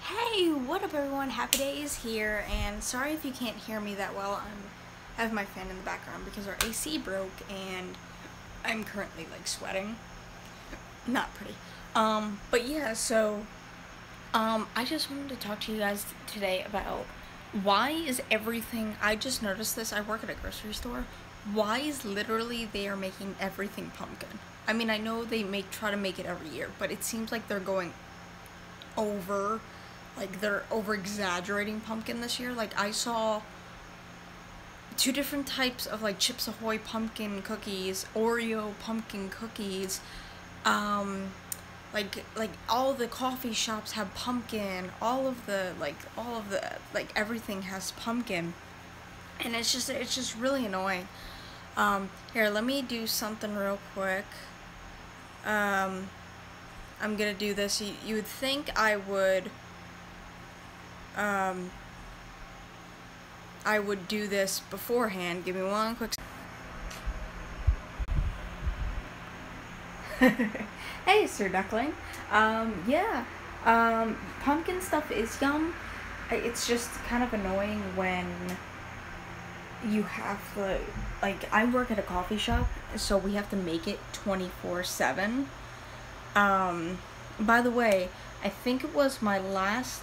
Hey, what up everyone? Happy Days here, and sorry if you can't hear me that well. I have my fan in the background because our AC broke and I'm currently like sweating. Not pretty. But yeah, I just wanted to talk to you guys today about why is everything, I just noticed this, I work at a grocery store. Why is literally they are making everything pumpkin? I mean, I know they try to make it every year, but it seems like they're going over, like they're over exaggerating pumpkin this year. Like I saw two different types of like Chips Ahoy pumpkin cookies, Oreo pumpkin cookies, um like all the coffee shops have pumpkin, all of the everything has pumpkin, and it's just really annoying. Here, let me do something real quick. um I'm gonna do this. You would think um, I would do this beforehand. Give me one quick. Hey, Sir Duckling. Yeah. Pumpkin stuff is yum. It's just kind of annoying when you have to, like, I work at a coffee shop, so we have to make it 24/7. By the way, I think it was my last,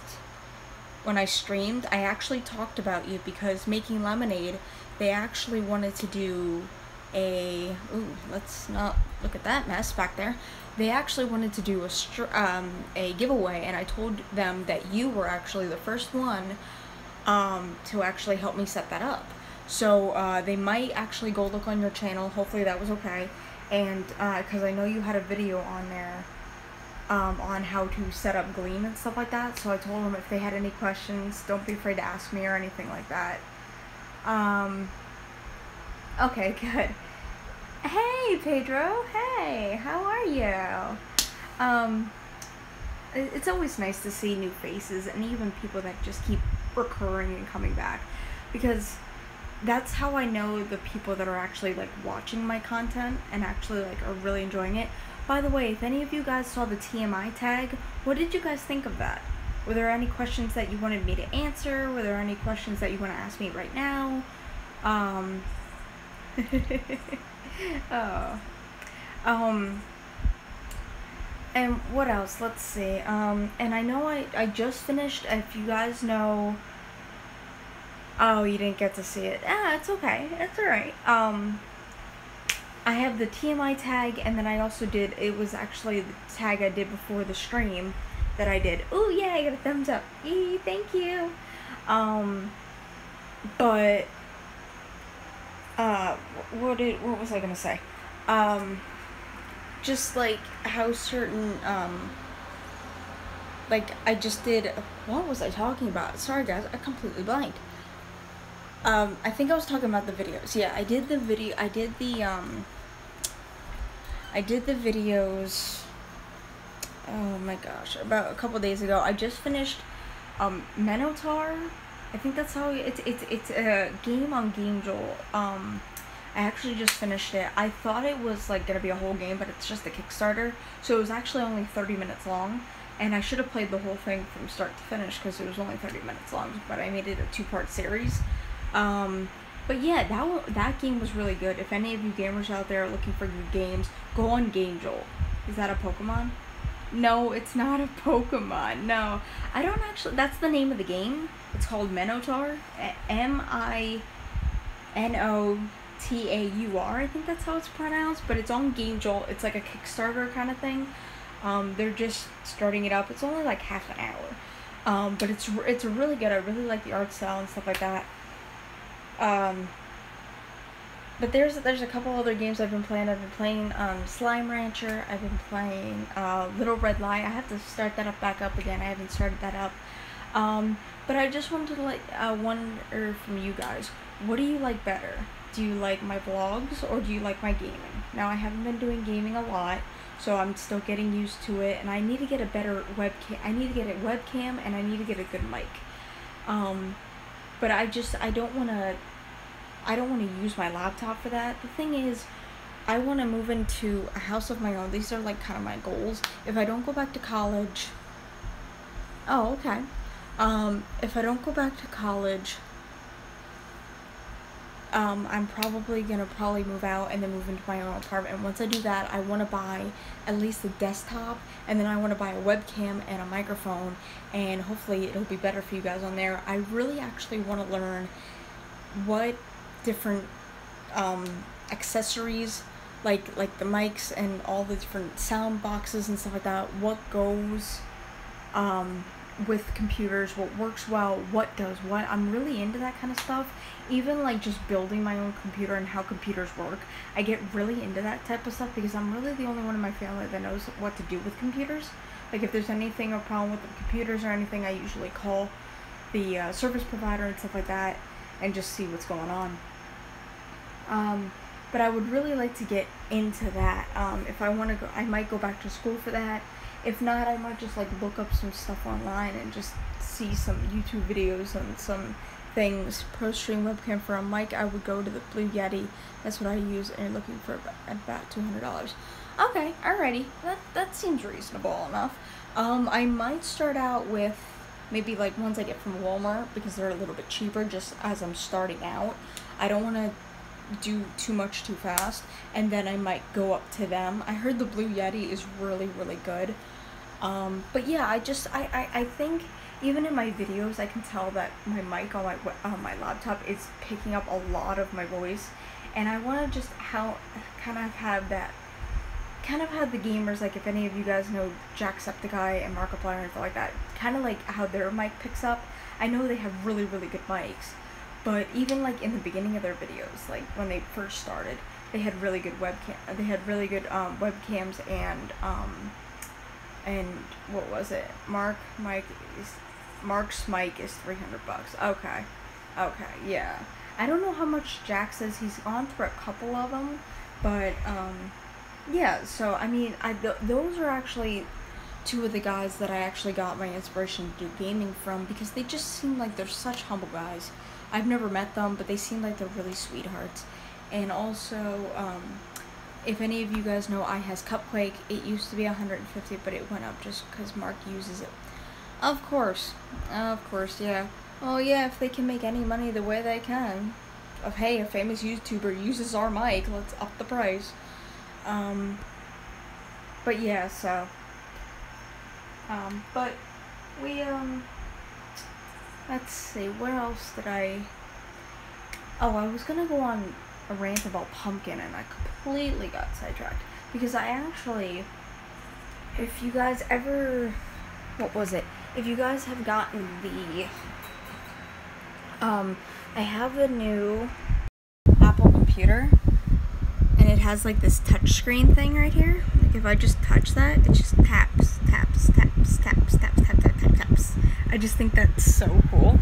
when I streamed, I actually talked about you because making lemonade, they actually wanted to do let's not look at that mess back there. They actually wanted to do a giveaway, and I told them that you were actually the first one to actually help me set that up. So they might actually go look on your channel. Hopefully that was okay. And because I know you had a video on there on how to set up Gleam and stuff like that. So I told them if they had any questions, don't be afraid to ask me or anything like that. Okay, good. Hey, Pedro. Hey, how are you? It's always nice to see new faces and even people that just keep recurring and coming back, because that's how I know the people that are actually like watching my content and actually like are really enjoying it. By the way, if any of you guys saw the TMI tag, what did you guys think of that? Were there any questions that you wanted me to answer? Were there any questions that you want to ask me right now? Oh. And what else? Let's see. And I know I just finished, if you guys know. Oh, you didn't get to see it. It's okay. It's alright. I have the TMI tag, and then I also did, it was actually the tag I did before the stream that I did. Ooh, yeah, I got a thumbs up. Yay, thank you. But, what was I gonna say? Just like how certain, like I just did, what was I talking about? Sorry guys, I completely blanked. I think I was talking about the videos. Yeah, I did the videos, oh my gosh, about a couple days ago. I just finished, Minotaur. I think that's how it's a game on GameJolt. I actually just finished it. I thought it was like gonna be a whole game, but it's just a Kickstarter, so it was actually only 30 minutes long, and I should have played the whole thing from start to finish because it was only 30 minutes long, but I made it a 2-part series. But yeah, that game was really good. If any of you gamers out there are looking for good games, go on GameJolt. Is that a Pokemon? No, it's not a Pokemon. No, I don't actually. That's the name of the game. It's called Minotaur. Minotaur. I think that's how it's pronounced. But it's on GameJolt. It's like a Kickstarter kind of thing. They're just starting it up. It's only like half an hour. But it's really good. I really like the art style and stuff like that. But there's a couple other games I've been playing. I've been playing Slime Rancher. I've been playing Little Red Light. I have to start that back up again. I haven't started that up. But I just wanted to wonder from you guys, what do you like better? Do you like my vlogs or do you like my gaming? Now, I haven't been doing gaming a lot, so I'm still getting used to it, and I need to get a better webcam. I need to get a webcam, and I need to get a good mic. But I don't want to use my laptop for that. The thing is, I want to move into a house of my own. These are like kind of my goals. If I don't go back to college, Oh, okay. If I don't go back to college, I'm probably gonna move out and then move into my own apartment. Once I do that, I want to buy at least a desktop, and then I want to buy a webcam and a microphone, and hopefully it'll be better for you guys on there. I really actually want to learn what different accessories, like the mics and all the different sound boxes and stuff like that, what goes with computers, what works well, what does what. I'm really into that kind of stuff. Even like just building my own computer and how computers work, I get really into that type of stuff because I'm really the only one in my family that knows what to do with computers. Like if there's anything or problem with the computers or anything, I usually call the service provider and stuff like that and just see what's going on. But I would really like to get into that. If I want to go, I might go back to school for that. If not, I might just like look up some stuff online and just see some YouTube videos and some things. Pro stream webcam for a mic, I would go to the Blue Yeti. That's what I use, and you're looking for about $200. Okay, alrighty. That seems reasonable enough. I might start out with maybe like ones I get from Walmart because they're a little bit cheaper just as I'm starting out. I don't want to do too much too fast, and then I might go up to them. I heard the Blue Yeti is really, really good. But yeah, I think even in my videos, I can tell that my mic on my laptop is picking up a lot of my voice, and I want to just kind of have the gamers, like if any of you guys know Jacksepticeye and Markiplier and stuff like that, kind of like how their mic picks up. I know they have really, really good mics, but even like in the beginning of their videos, like when they first started, they had really good webcams and what was it? Mark's mic is $300. Okay, yeah. I don't know how much Jack says. He's gone through a couple of them, but yeah. So I mean, those are actually two of the guys that I actually got my inspiration to do gaming from, because they just seem like they're such humble guys. I've never met them, but they seem like they're really sweethearts. And also, if any of you guys know iHas Cupquake, it used to be $150, but it went up just because Mark uses it. Of course, yeah. Oh yeah, if they can make any money the way they can. Hey, a famous YouTuber uses our mic, let's up the price. But yeah, so. But we, let's see, where else did I was gonna go on a rant about Pumpkin, and I completely got sidetracked, because I actually, if you guys ever, if you guys have gotten the, I have the new Apple computer, and it has like this touch screen thing right here. Like if I just touch that, it just taps. I just think that's so cool.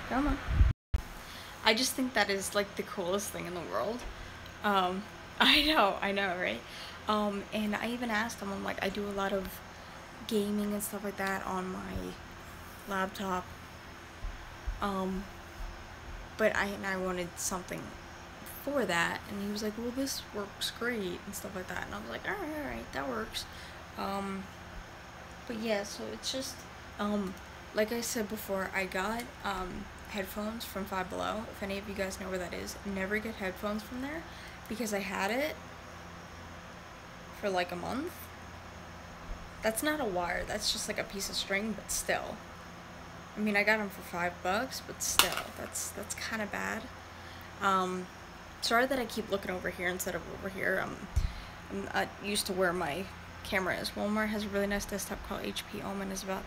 Come on. I just think that is like the coolest thing in the world. I know, right? And I even asked them, I'm like, I do a lot of gaming and stuff like that on my laptop. But I wanted something for that, and he was like, well, this works great and stuff like that, and I was like, alright, that works. But yeah, so it's just, like I said before, I got, headphones from Five Below. If any of you guys know where that is, never get headphones from there, because I had it for like a month. That's not a wire, that's just like a piece of string, but still. I mean, I got them for $5, but still, that's kind of bad. Sorry that I keep looking over here instead of over here. I'm not used to where my camera is. Walmart has a really nice desktop called HP Omen. Is about,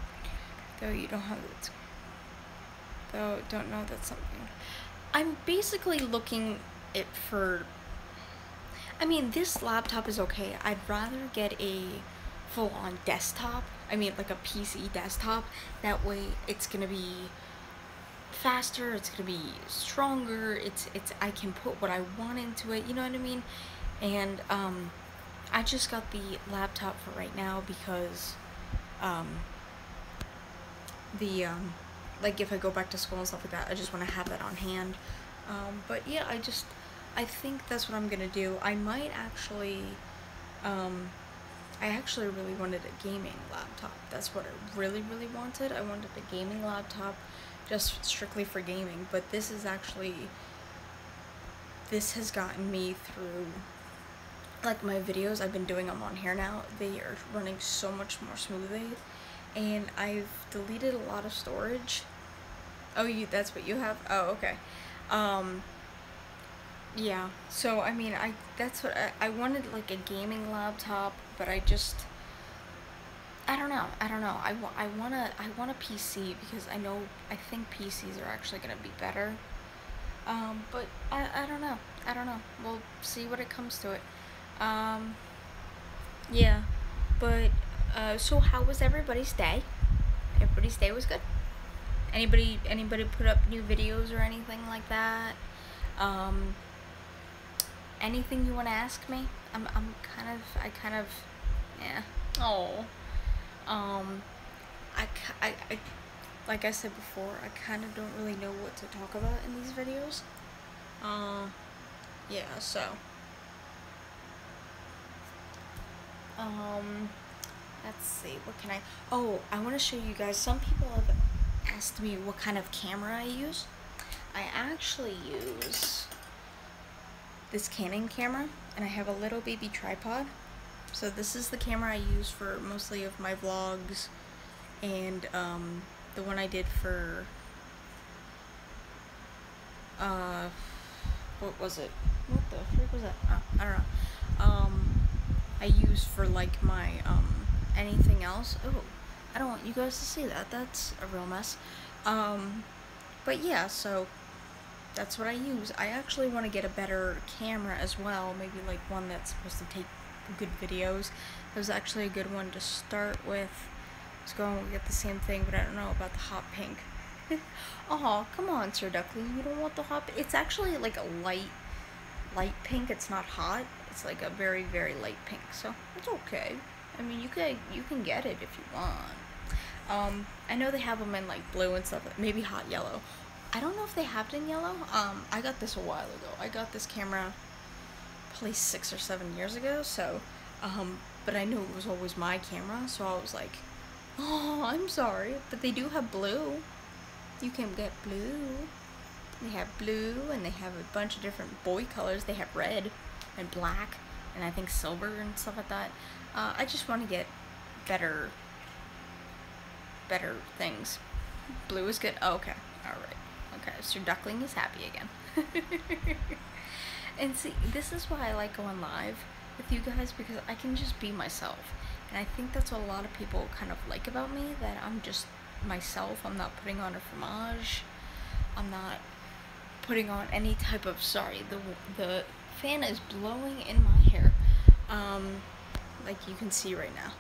though you don't have it. Though don't know that's something. I'm basically looking it for. I mean, this laptop is okay. I'd rather get a full-on desktop. I mean, like a PC desktop. That way, it's gonna be faster, it's gonna be stronger, it's I can put what I want into it, you know what I mean? And I just got the laptop for right now because like if I go back to school and stuff like that, I just want to have that on hand. But yeah, I think that's what I'm gonna do. I might actually I actually really wanted a gaming laptop. That's what I really, really wanted. I wanted a gaming laptop just strictly for gaming, but this has gotten me through, like, my videos. I've been doing them on here now. They are running so much more smoothly, and I've deleted a lot of storage. Oh, that's what you have? Oh, okay. Yeah, so I mean, that's what I wanted, like a gaming laptop, but I don't know. I want a PC because I think PCs are actually gonna be better. But I don't know. We'll see what it comes to it. Yeah, but so how was everybody's day? Everybody's day was good. Anybody put up new videos or anything like that? Anything you want to ask me? I kind of, yeah. Oh, I, like I said before, I kind of don't really know what to talk about in these videos. Yeah, so, let's see, what can I want to show you guys. Some people have asked me what kind of camera I use. I actually use this Canon camera, and I have a little baby tripod. So this is the camera I use for mostly of my vlogs, and the one I did for what was it? What the frick was that? I don't know. I use for like my anything else. Oh, I don't want you guys to see that. That's a real mess. But yeah, so that's what I use. I actually want to get a better camera as well, maybe like one that's supposed to take good videos. That was actually a good one to start with. Let's go and get the same thing, but I don't know about the hot pink. Oh, come on, Sir Duckling, you don't want the hot pink? It's actually like a light pink. It's not hot. It's like a very, very light pink, so it's okay. I mean, you can get it if you want. I know they have them in like blue and stuff, maybe hot yellow. I don't know if they have it in yellow. I got this a while ago. I got this camera probably 6 or 7 years ago, so, but I knew it was always my camera, so I was like, oh, I'm sorry, but they do have blue. You can get blue. They have blue, and they have a bunch of different boy colors. They have red and black, and I think silver and stuff like that. I just want to get better things. Blue is good. Oh, okay. Alright. Okay, so Duckling is happy again. And see, this is why I like going live with you guys, because I can just be myself. And I think that's what a lot of people kind of like about me, that I'm just myself. I'm not putting on a fromage. I'm not putting on any type of, sorry, the fan is blowing in my hair. Like you can see right now.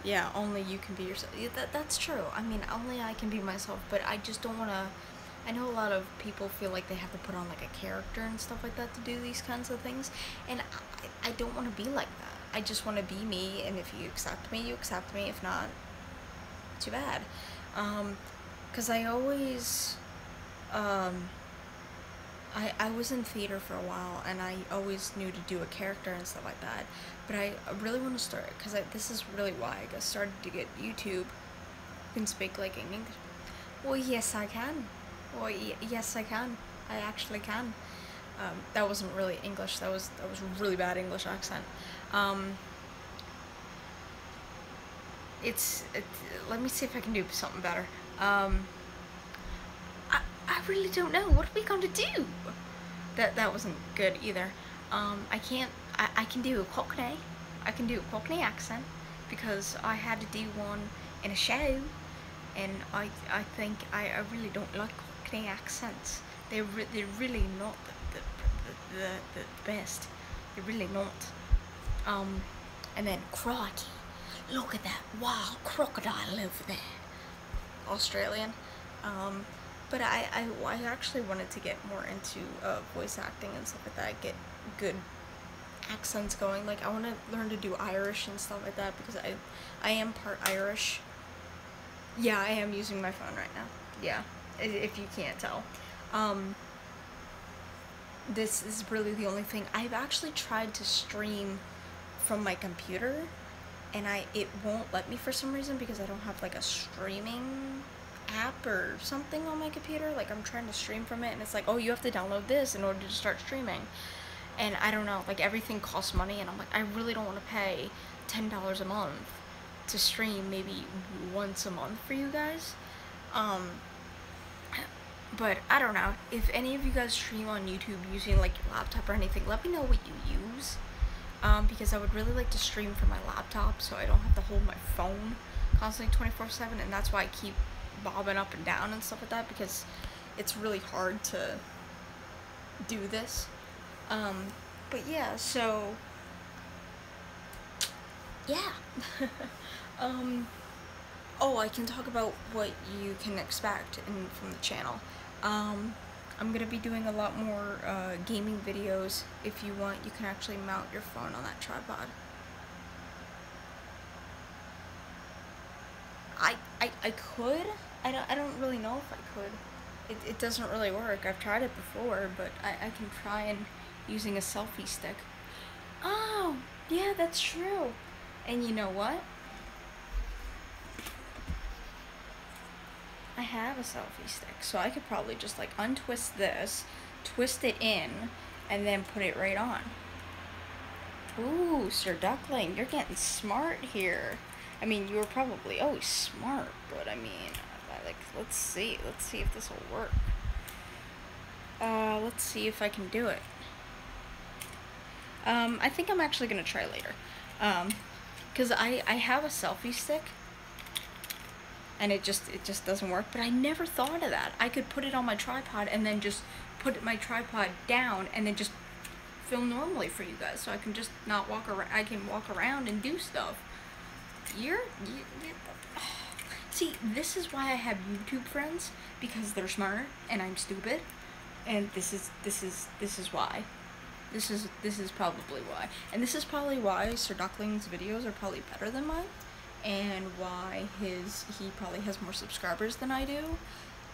Yeah, only you can be yourself. Yeah, that's true. I mean, only I can be myself, but I just don't want to. I know a lot of people feel like they have to put on like a character and stuff like that to do these kinds of things, and I don't want to be like that. I just want to be me, and if you accept me, you accept me. If not, too bad. Because I always, I was in theater for a while, and I always knew to do a character and stuff like that, but I really want to start, because this is really why I got started to get YouTube. You can speak like English. Well, yes, I can. Well, yes, I can. I actually can. That wasn't really English. That was really bad English accent. Let me see if I can do something better. I really don't know. What are we going to do? That wasn't good either. I can do a Cockney. I can do a Cockney accent, because I had to do one in a show, and I think I really don't like Cockney accents. They're really not the best. They're really not. And then crikey, look at that wild crocodile over there. Australian. But I actually wanted to get more into voice acting and stuff like that, get good accents going. Like, I want to learn to do Irish and stuff like that, because I am part Irish. Yeah, I am using my phone right now. Yeah, if you can't tell. This is really the only thing. I've actually tried to stream from my computer, and it won't let me for some reason because I don't have like a streaming app or something on my computer. Like I'm trying to stream from it and it's like, oh, you have to download this in order to start streaming. And I don't know, like everything costs money, and I'm like, I really don't want to pay $10 a month to stream maybe once a month for you guys. But I don't know, if any of you guys stream on YouTube using like your laptop or anything, let me know what you use, because I would really like to stream from my laptop so I don't have to hold my phone constantly 24/7, and that's why I keep bobbing up and down and stuff like that, because it's really hard to do this. But yeah, so yeah. Oh, I can talk about what you can expect from the channel. I'm gonna be doing a lot more gaming videos. If you want, you can actually mount your phone on that tripod. I could. I don't really know if I could. It doesn't really work. I've tried it before, but I can try and using a selfie stick. Oh, yeah, that's true. And you know what? I have a selfie stick, so I could probably just like untwist this, twist it in, and then put it right on. Ooh, Sir Duckling, you're getting smart here. I mean, you were probably always smart, but I mean, like, let's see if this will work. Let's see if I can do it. I think I'm actually gonna try later. Cause I have a selfie stick, and it just doesn't work, but I never thought of that. I could put it on my tripod and then just put my tripod down and then just film normally for you guys, so I can just not walk around. I can walk around and do stuff. See, this is why I have YouTube friends, because they're smart and I'm stupid, and this is why. This is probably why, and this is probably why Sir Duckling's videos are probably better than mine, and why he probably has more subscribers than I do,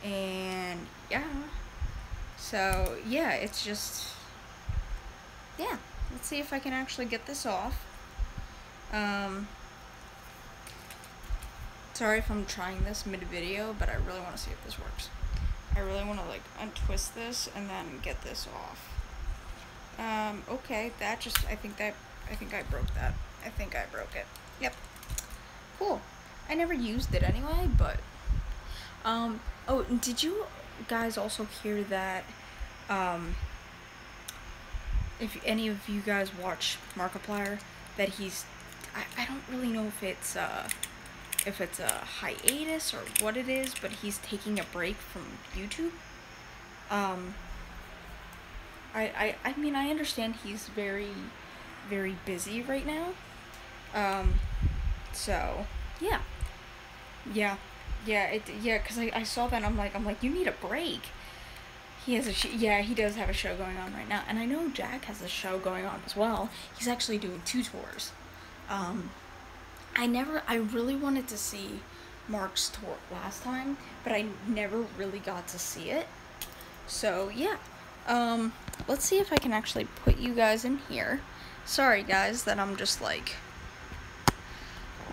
and yeah. So yeah, it's just, yeah. Let's see if I can actually get this off. Sorry if I'm trying this mid-video, but I really want to see if this works. I really want to like untwist this and then get this off. Okay, I think I broke that. I think I broke it. Yep. Cool. I never used it anyway, but, oh, did you guys also hear that, if any of you guys watch Markiplier, that he's, I don't really know if it's a hiatus or what it is, but he's taking a break from YouTube. I mean, I understand he's very, very busy right now. So, yeah. Cause I saw that and I'm like, you need a break. He has he does have a show going on right now, and I know Jack has a show going on as well. He's actually doing 2 tours. I really wanted to see Mark's tour last time, but I never really got to see it. So, yeah. Let's see if I can actually put you guys in here. Sorry, guys, that I'm just, like,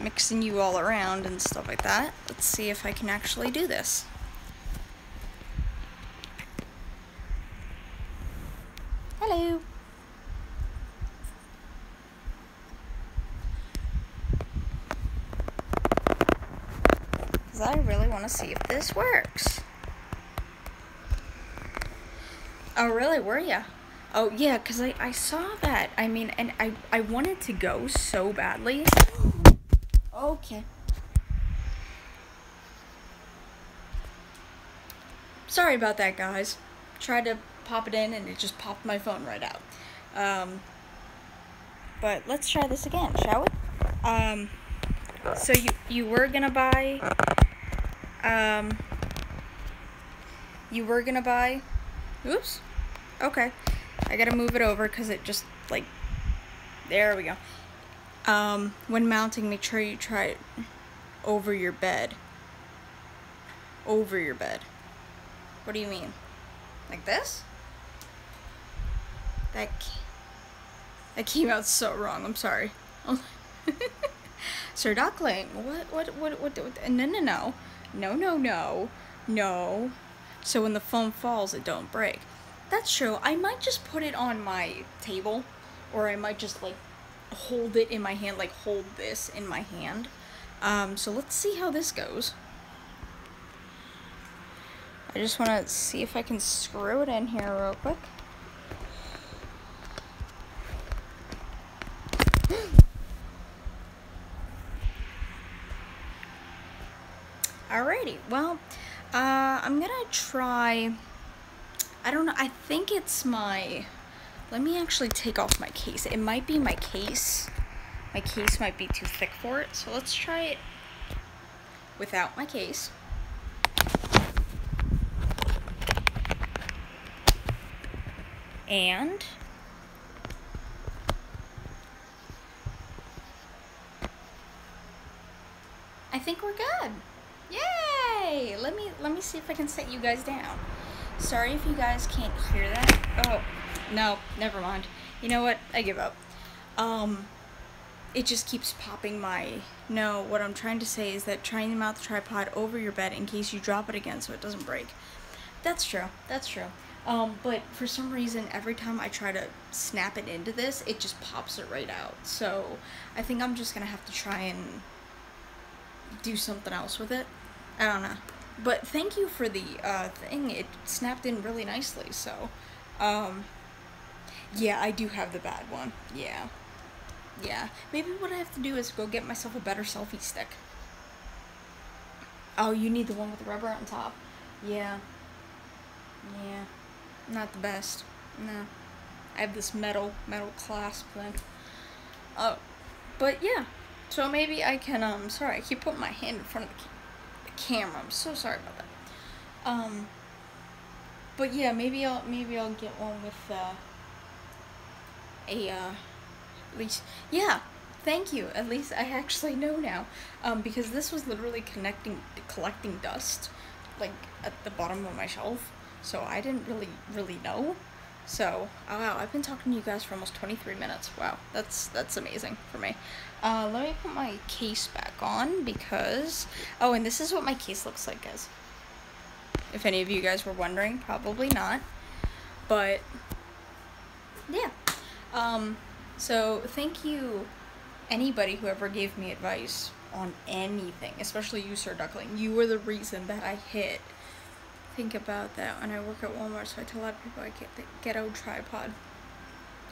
mixing you all around and stuff like that. Let's see if I can actually do this. Hello. Because I really want to see if this works. Oh, really? Were ya? Oh, yeah, because I saw that. I mean, and I wanted to go so badly. Okay. Sorry about that, guys. Tried to pop it in, and it just popped my phone right out. But let's try this again, shall we? So you were gonna buy, oops, okay, I gotta move it over because it just, like, there we go. When mounting, make sure you try it over your bed. Over your bed. What do you mean? Like this? That came out so wrong, I'm sorry. Oh. Sir Duckling, no. So when the foam falls, it don't break. That's true. I might just put it on my table, or I might just, like, hold it in my hand, like, hold this in my hand. So let's see how this goes. I just want to see if I can screw it in here real quick. Alrighty, well, I'm gonna try, I don't know, I think it's my, let me actually take off my case. It might be my case. My case might be too thick for it, so let's try it without my case. And I think we're good. Yay! Let me see if I can set you guys down. Sorry if you guys can't hear that. Oh, no, never mind. You know what? I give up. It just keeps popping my... No, what I'm trying to say is that try to mount the tripod over your bed in case you drop it again so it doesn't break. That's true. That's true. But for some reason, every time I try to snap it into this, it just pops it right out. So I think I'm just gonna have to try and do something else with it. I don't know. But thank you for the thing. It snapped in really nicely. So, yeah, I do have the bad one. Yeah. Maybe what I have to do is go get myself a better selfie stick. Oh, you need the one with the rubber on top. Yeah. Not the best. No. I have this metal clasp thing. Oh, but yeah. So maybe I can, sorry, I keep putting my hand in front of the camera. I'm so sorry about that. But yeah, maybe I'll get one with, at least, yeah, thank you. At least I actually know now. Because this was literally collecting dust, like, at the bottom of my shelf. So I didn't really know. So, oh wow, I've been talking to you guys for almost 23 minutes. Wow, that's amazing for me. Let me put my case back on because, oh, and this is what my case looks like, guys. If any of you guys were wondering, probably not. But, yeah. So thank you, anybody who ever gave me advice on anything, especially you, Sir Duckling. You were the reason that I hit. Think about that when I work at Walmart, so I tell a lot of people I get the ghetto tripod.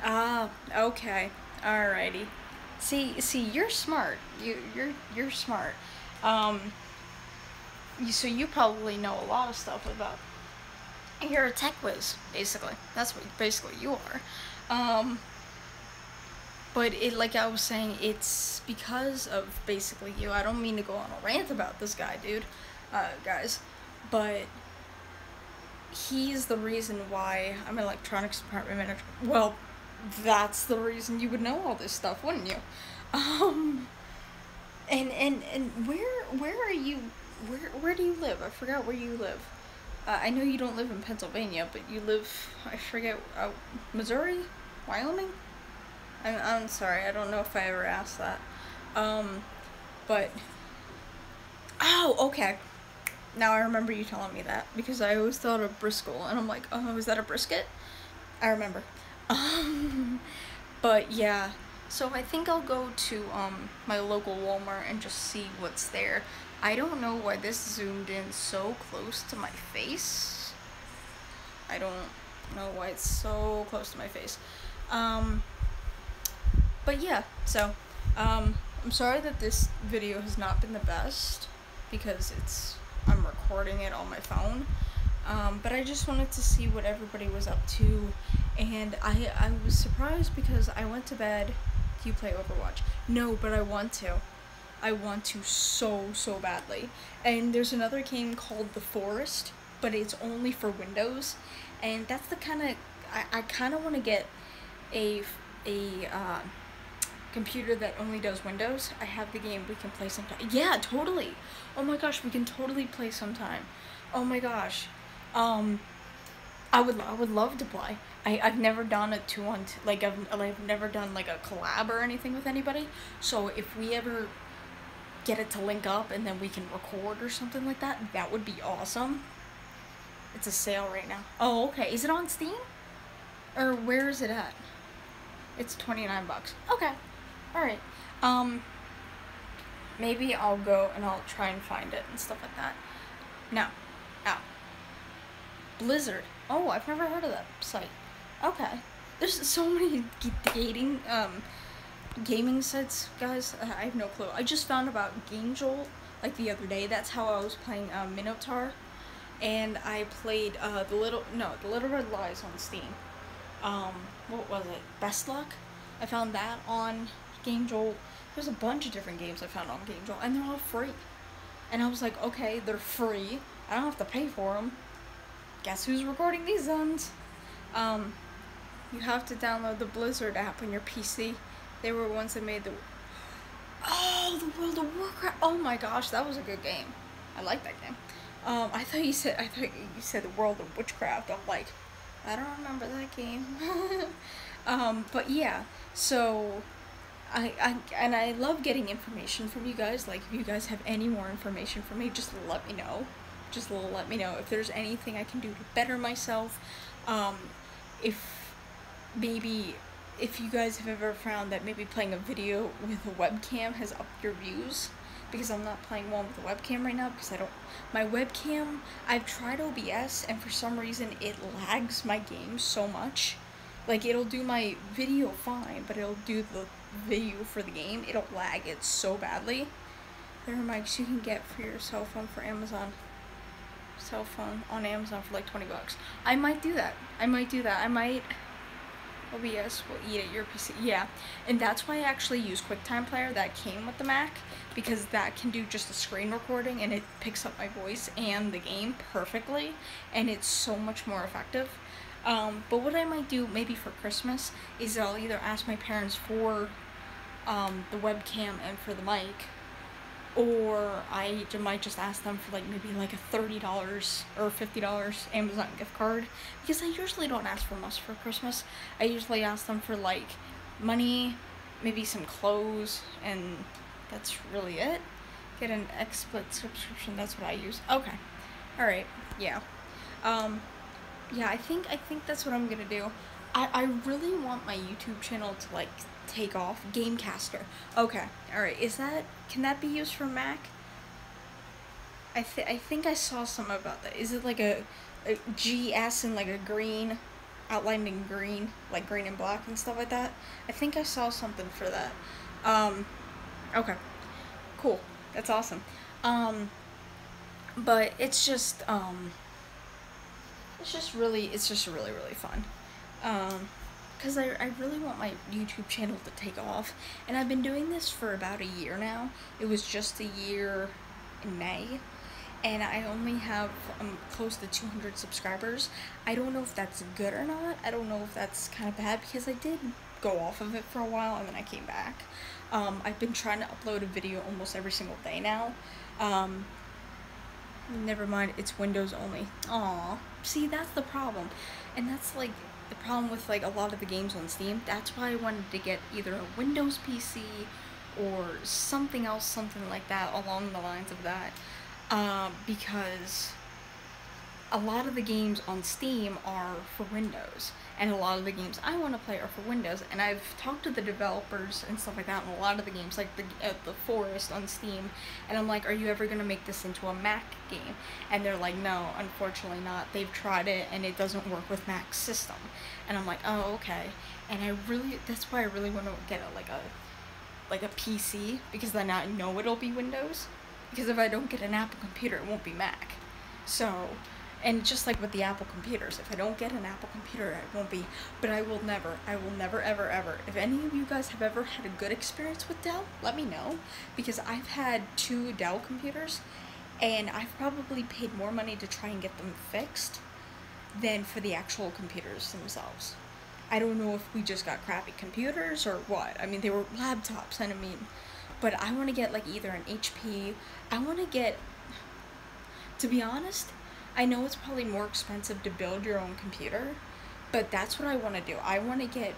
Ah, okay, alrighty. See, you're smart. You're smart. So you probably know a lot of stuff about. You're a tech whiz, basically. That's what basically you are. But it, like I was saying, it's because of basically you. I don't mean to go on a rant about this guy, dude, guys, but he's the reason why I'm an electronics department manager. Well, that's the reason you would know all this stuff, wouldn't you? And where are you? Where do you live? I forgot where you live. I know you don't live in Pennsylvania, but you live, I forget, Missouri? Wyoming? I'm sorry, I don't know if I ever asked that. But, oh, okay. Now I remember you telling me that, because I always thought of Briscoe, and I'm like, oh, is that a brisket? I remember. But yeah, so I think I'll go to, my local Walmart and just see what's there. I don't know why this zoomed in so close to my face. I don't know why it's so close to my face. But yeah, so, I'm sorry that this video has not been the best, because I'm recording it on my phone, but I just wanted to see what everybody was up to, and I was surprised because I went to bed. Do you play Overwatch? No, but I want to. I want to so badly. And there's another game called The Forest, but it's only for Windows, and that's the kind of, I kind of want to get a computer that only does Windows. I have the game, we can play sometime. Yeah, totally. Oh my gosh, we can totally play sometime. Oh my gosh. I would love to play. I've never done a two on two, like I've never done like a collab or anything with anybody. So if we ever get it to link up and then we can record or something like that, that would be awesome. It's a sale right now. Oh, okay. Is it on Steam? Or where is it at? It's 29 bucks. Okay. Alright. Maybe I'll go and I'll try and find it and stuff like that. No. Oh. Blizzard. Oh, I've never heard of that site. Okay. There's so many gaming sites, guys. I have no clue. I just found about GameJolt like the other day. That's how I was playing Minotaur, and I played the Little Red Lies on Steam. What was it? Best Luck. I found that on GameJolt. There's a bunch of different games I found on GameJolt, and they're all free. And I was like, okay, they're free. I don't have to pay for them. Guess who's recording these zones? You have to download the Blizzard app on your PC. They were ones that made the World of Warcraft. Oh my gosh, that was a good game. I like that game. I thought you said the World of Witchcraft. I'm like, I don't remember that game. But yeah, so I love getting information from you guys. Like, if you guys have any more information for me, just let me know. Just let me know if there's anything I can do to better myself. If you guys have ever found that maybe playing a video with a webcam has upped your views, because I'm not playing one with a webcam right now because my webcam, I've tried OBS and for some reason it lags my game so much. Like, it'll do my video fine, but it'll do the video for the game, it'll lag it so badly. There are mics you can get for your cell phone for Amazon. Cell phone on Amazon for like 20 bucks. I might do that. I might OBS will eat at your PC. Yeah, and that's why I actually use QuickTime Player that came with the Mac, because that can do just a screen recording and it picks up my voice and the game perfectly, and it's so much more effective. But what I might do maybe for Christmas is I'll either ask my parents for the webcam and for the mic, or I might just ask them for like maybe like a $30 or $50 Amazon gift card, because I usually don't ask for much for Christmas. I usually ask them for like money, maybe some clothes, and that's really it. Get an XSplit subscription, that's what I use. Okay. Alright, yeah. Yeah, I think that's what I'm gonna do. I really want my YouTube channel to like take off. Gamecaster. Okay. Alright, can that be used for Mac? I think I saw something about that. Is it like a GS and like a green, outlined in green, like green and black and stuff like that? I think I saw something for that. Okay. Cool. That's awesome. But it's just really fun. Because I really want my YouTube channel to take off, and I've been doing this for about a year now. It was just a year in May, and I only have close to 200 subscribers. I don't know if that's good or not. I don't know if that's kind of bad, because I did go off of it for a while and then I came back. I've been trying to upload a video almost every single day now. Never mind, it's Windows only. Aw, see, that's the problem. And that's like the problem with like a lot of the games on Steam. That's why I wanted to get either a Windows PC or something else, something like that, along the lines of that. Because a lot of the games on Steam are for Windows, and a lot of the games I want to play are for Windows, and I've talked to the developers and stuff like that on a lot of the games, like the Forest on Steam, and I'm like, are you ever going to make this into a Mac game? And they're like, no, unfortunately not. They've tried it, and it doesn't work with Mac system. And I'm like, oh, okay. And that's why I really want to get a PC, because then I know it'll be Windows, because if I don't get an Apple computer, it won't be Mac. So, and just like with the Apple computers, if I don't get an Apple computer, it won't be. But I will never, ever. If any of you guys have ever had a good experience with Dell, let me know. Because I've had 2 Dell computers, and I've probably paid more money to try and get them fixed than for the actual computers themselves. I don't know if we just got crappy computers or what. I mean, they were laptops, and but I want to get like either an HP. I want to get, to be honest, I know it's probably more expensive to build your own computer, but that's what I want to do. I want to get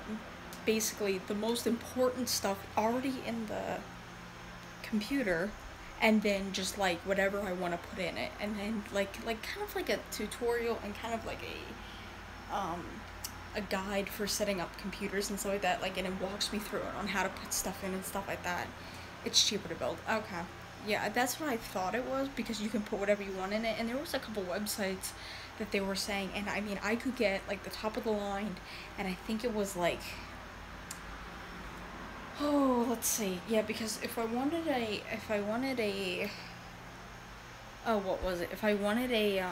basically the most important stuff already in the computer, and then just like whatever I want to put in it, and then like kind of like a tutorial and kind of like a guide for setting up computers and stuff like that, like, and it walks me through it on how to put stuff in and stuff like that. It's cheaper to build. Okay. Yeah, that's what I thought it was, because you can put whatever you want in it, and there was a couple websites that they were saying, and I mean, I could get like the top of the line, and I think it was like, oh, let's see. Yeah, because if I wanted a, oh, what was it? If I wanted a,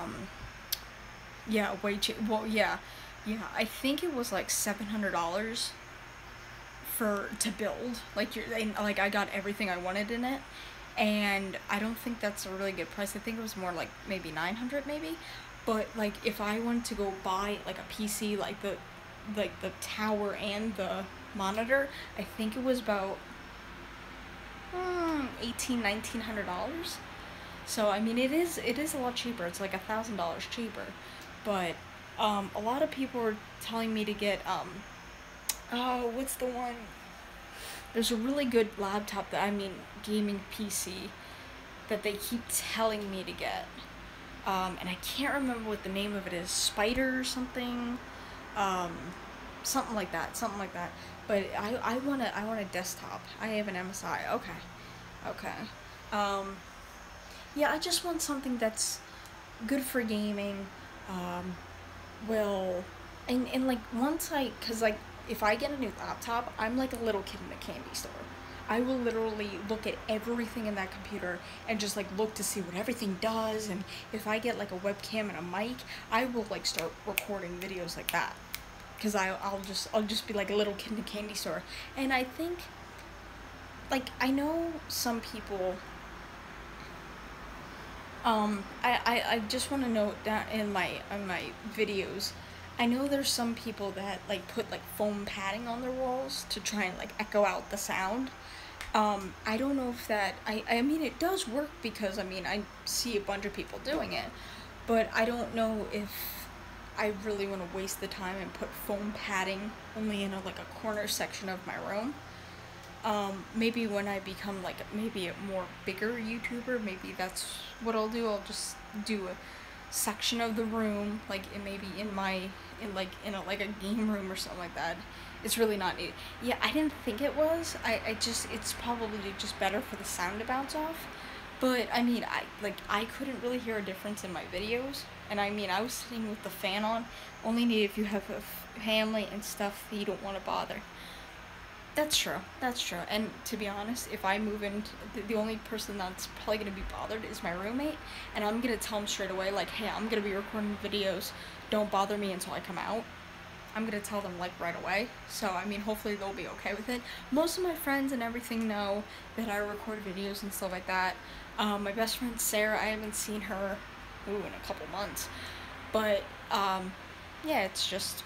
yeah, well, yeah, I think it was like $700 to build. Like, like, I got everything I wanted in it, and I don't think that's a really good price. I think it was more like maybe 900 maybe. But like, if I wanted to go buy like a PC, like the tower and the monitor, I think it was about $1,900. So I mean, it is a lot cheaper. It's like $1,000 cheaper. But a lot of people are telling me to get oh, what's the one? There's a really good laptop that, I mean, gaming PC, that they keep telling me to get. And I can't remember what the name of it is. Spider or something. Something like that. But I want a desktop. I have an MSI. Okay. Yeah, I just want something that's good for gaming. Well, and like, cause like, if I get a new laptop, I'm like a little kid in a candy store. I will literally look at everything in that computer and just like look to see what everything does, and if I get like a webcam and a mic, I will like start recording videos like that. Cause I'll just be like a little kid in a candy store. And I think, like, I know some people, I just want to note that in my videos, I know there's some people that like put like foam padding on their walls to try and like echo out the sound. I don't know if that, I mean, it does work, because I mean, I see a bunch of people doing it, but I don't know if I really want to waste the time and put foam padding only in like a corner section of my room. Maybe when I become like maybe a more bigger YouTuber, maybe that's what I'll do. I'll just do a section of the room, like maybe in a game room or something like that. It's really not neat. Yeah, I didn't think it was. It's probably just better for the sound to bounce off. But I mean, I couldn't really hear a difference in my videos. And I mean, I was sitting with the fan on. Only need if you have a family and stuff that you don't want to bother. That's true. And to be honest, if I move in, the only person that's probably going to be bothered is my roommate. And I'm going to tell him straight away, like, hey, I'm going to be recording videos. Don't bother me until I come out. I'm going to tell them, like, right away. So, I mean, hopefully they'll be okay with it. Most of my friends and everything know that I record videos and stuff like that. My best friend, Sarah, I haven't seen her, in a couple months. But, yeah, it's just,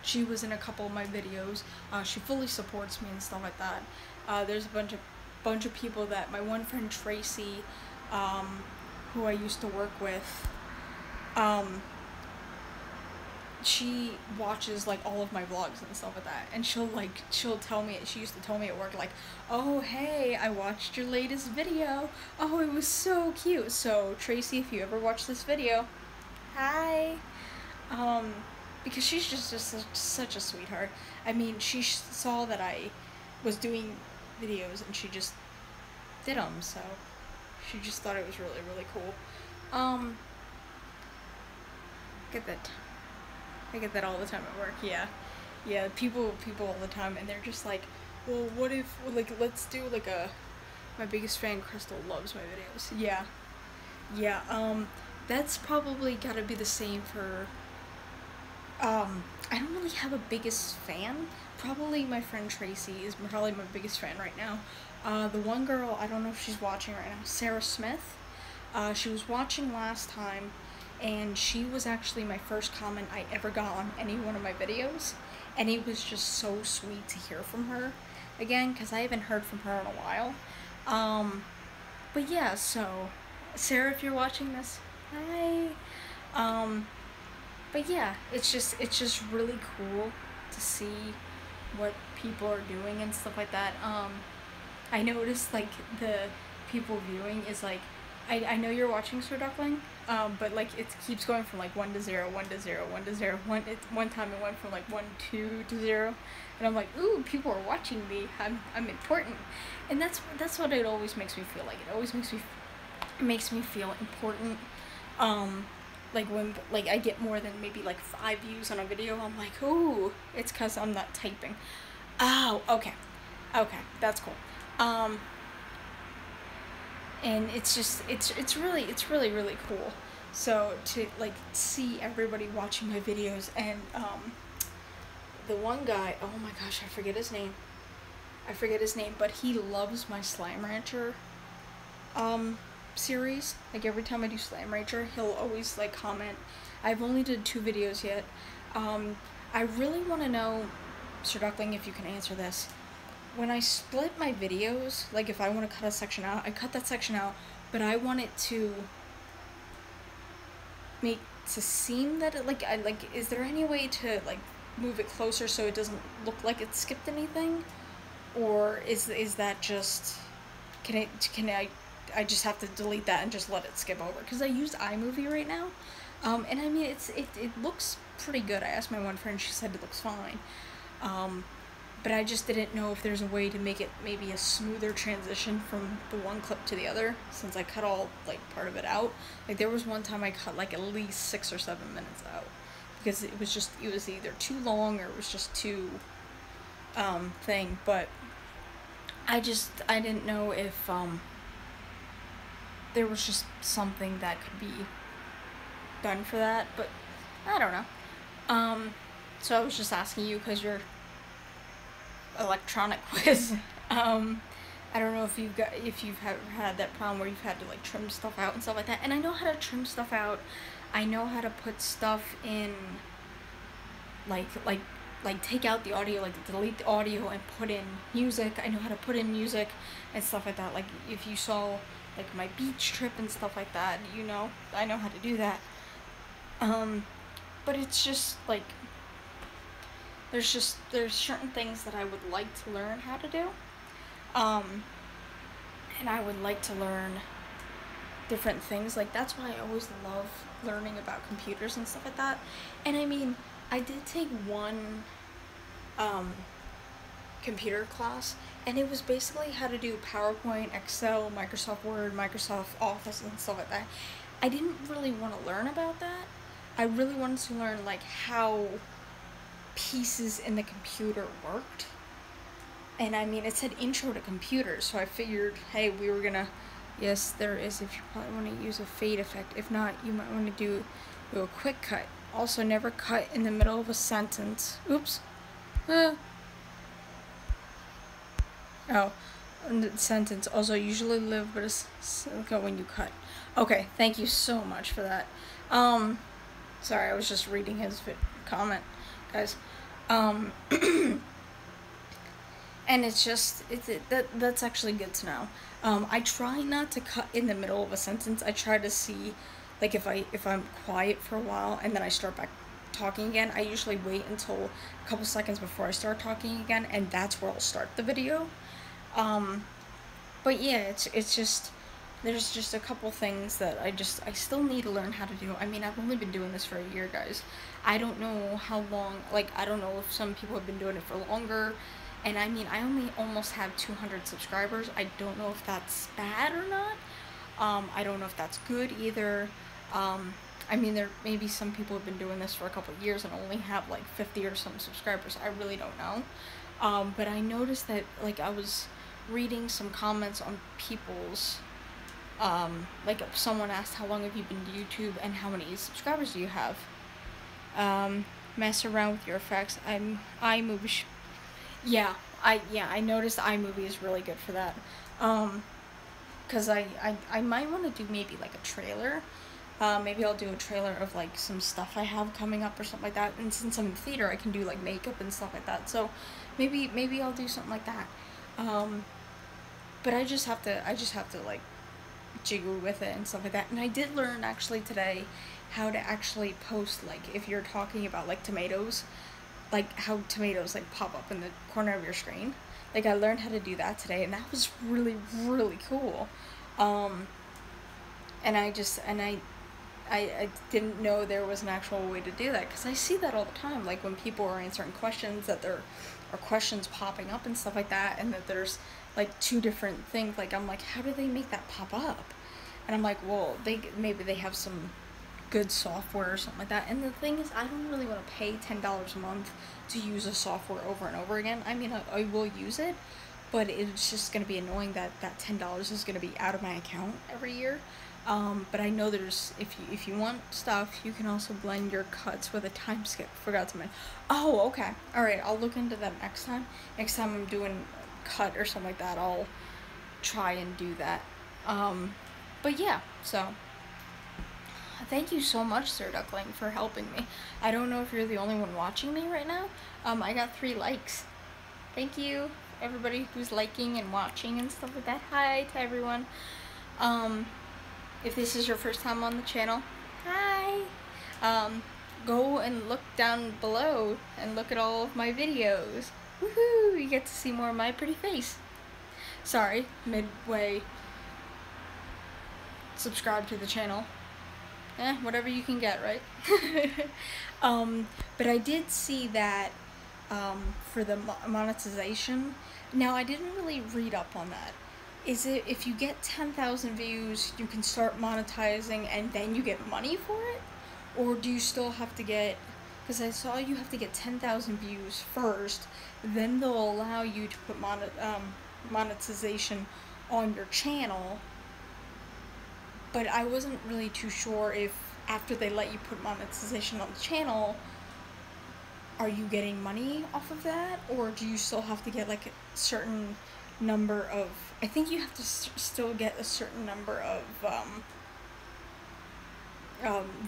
she was in a couple of my videos. She fully supports me and stuff like that. There's a bunch of people that, my one friend Tracy, who I used to work with, she watches like all of my vlogs and stuff like that, and she'll tell me, she used to tell me at work, like, oh, hey, I watched your latest video, oh, it was so cute. So Tracy, if you ever watch this video, hi. Because she's just such a sweetheart. I mean, she saw that I was doing videos and she just did them, so she just thought it was really, really cool. I get that all the time at work. Yeah, people all the time, and they're just like, well, what if, like, let's do like my biggest fan Crystal loves my videos. Yeah, that's probably gotta be the same for, I don't really have a biggest fan. Probably my friend Tracy is probably my biggest fan right now. The one girl, I don't know if she's watching right now, Sarah Smith. She was watching last time, and she was actually my first comment I ever got on any one of my videos, and it was just so sweet to hear from her again, because I haven't heard from her in a while. But yeah, so Sarah, if you're watching this, Hi. But yeah, it's just really cool to see what people are doing and stuff like that. I noticed like the people viewing is like, I know you're watching Sir Duckling, but like it keeps going from like 1 to 0, 1 to 0, 1 to 0. One time it went from like 1 2 to 0, and I'm like, ooh, people are watching me. I'm important, and that's what it always makes me feel like. It always makes me feel important. Um, like when like I get more than maybe like 5 views on a video, I'm like, ooh, it's cause I'm not typing. Oh, okay, okay, that's cool. Um, and it's just it's really cool. So to like see everybody watching my videos, and the one guy, oh my gosh, I forget his name. I forget his name, but he loves my Slime Rancher um series. Like every time I do Slime Rancher, he'll always like comment. I've only did 2 videos yet. Um, I really want to know, Sir Duckling, if you can answer this. When I split my videos, like if I want to cut a section out, I cut that section out, but I want it to make to seem that it like I like. Is there any way to like move it closer so it doesn't look like it skipped anything, or is that just can I just have to delete that and just let it skip over? Because I use iMovie right now, and I mean it looks pretty good. I asked my one friend, she said it looks fine. Um, but I just didn't know if there's a way to make it maybe a smoother transition from the one clip to the other, since I cut all like part of it out. Like there was one time I cut like at least 6 or 7 minutes out because it was either too long or it was just too thing. But I didn't know if there was just something that could be done for that, but I don't know. So I was just asking you because you're electronic quiz. I don't know if you've had that problem where you've had to like trim stuff out and stuff like that. And I know how to trim stuff out. I know how to put stuff in like take out the audio, like delete the audio and put in music. I know how to put in music and stuff like that. Like if you saw like my beach trip and stuff like that, I know how to do that. But it's just like there's certain things that I would like to learn how to do. Um, and I would like to learn different things. Like that's why I always love learning about computers and stuff like that. And I mean, I did take one computer class, and it was basically how to do PowerPoint, Excel, Microsoft Word, Microsoft Office, and stuff like that. I didn't really want to learn about that. I really wanted to learn like how pieces in the computer worked. And I mean, it said intro to computers, so I figured, hey, we were gonna, yes, there is, if you probably want to use a fade effect. If not, you might want to do a quick cut. Also, never cut in the middle of a sentence. Oops. Oh, sentence. Also, usually live, but it's okay when you cut. Okay, thank you so much for that. Sorry, I was just reading his comment, guys. And it's just that's actually good to know. I try not to cut in the middle of a sentence. I try to see, like if I'm quiet for a while and then I start back talking again. I usually wait until a couple seconds before I start talking again, and that's where I'll start the video. But yeah, it's just there's just a couple things that I still need to learn how to do. I mean, I've only been doing this for a year, guys. I don't know how long. Like I don't know if some people have been doing it for longer. And I mean, I only almost have 200 subscribers. I don't know if that's bad or not. I don't know if that's good either. I mean, there maybe some people have been doing this for a couple of years and only have like 50 or some subscribers. I really don't know. But I noticed that like I was reading some comments on people's like someone asked, how long have you been to YouTube and how many subscribers do you have? Mess around with your effects. iMovie. Yeah, I noticed iMovie is really good for that. Cause I might want to do maybe like a trailer. Maybe I'll do a trailer of like some stuff I have coming up or something like that. And since I'm in theater, I can do like makeup and stuff like that. So maybe I'll do something like that. But I just have to like jiggle with it and stuff like that. And I did learn actually today how to actually post, like, if you're talking about like tomatoes, like how tomatoes like pop up in the corner of your screen. Like, I learned how to do that today, and that was really, really cool. And I didn't know there was an actual way to do that, because I see that all the time, like when people are answering questions, that there are questions popping up and stuff like that, and that there's like two different things. Like, I'm like, how do they make that pop up? And I'm like, well, maybe they have some good software or something like that. And the thing is, I don't really want to pay $10 a month to use a software over and over again. I mean, I will use it, but it's just going to be annoying that that $10 is going to be out of my account every year. But I know there's, if you want stuff, you can also blend your cuts with a time skip. Forgot to mention. Oh, okay. Alright, I'll look into that next time. Next time I'm doing a cut or something like that, I'll try and do that. But yeah, so thank you so much, Sir Duckling, for helping me. I don't know if you're the only one watching me right now. I got 3 likes. Thank you, everybody who's liking and watching and stuff like that. Hi to everyone. If this is your first time on the channel, hi. Go and look down below and look at all of my videos. Woohoo! You get to see more of my pretty face. Sorry, midway. Subscribe to the channel. Whatever you can get, right? But I did see that for the monetization. Now, I didn't really read up on that. Is it if you get 10,000 views, you can start monetizing and then you get money for it? Or do you still have to get, because I saw you have to get 10,000 views first, then they'll allow you to put monetization on your channel. But I wasn't really too sure if after they let you put monetization on the channel, are you getting money off of that? Or do you still have to get like a certain number of, I think you have to still get a certain number of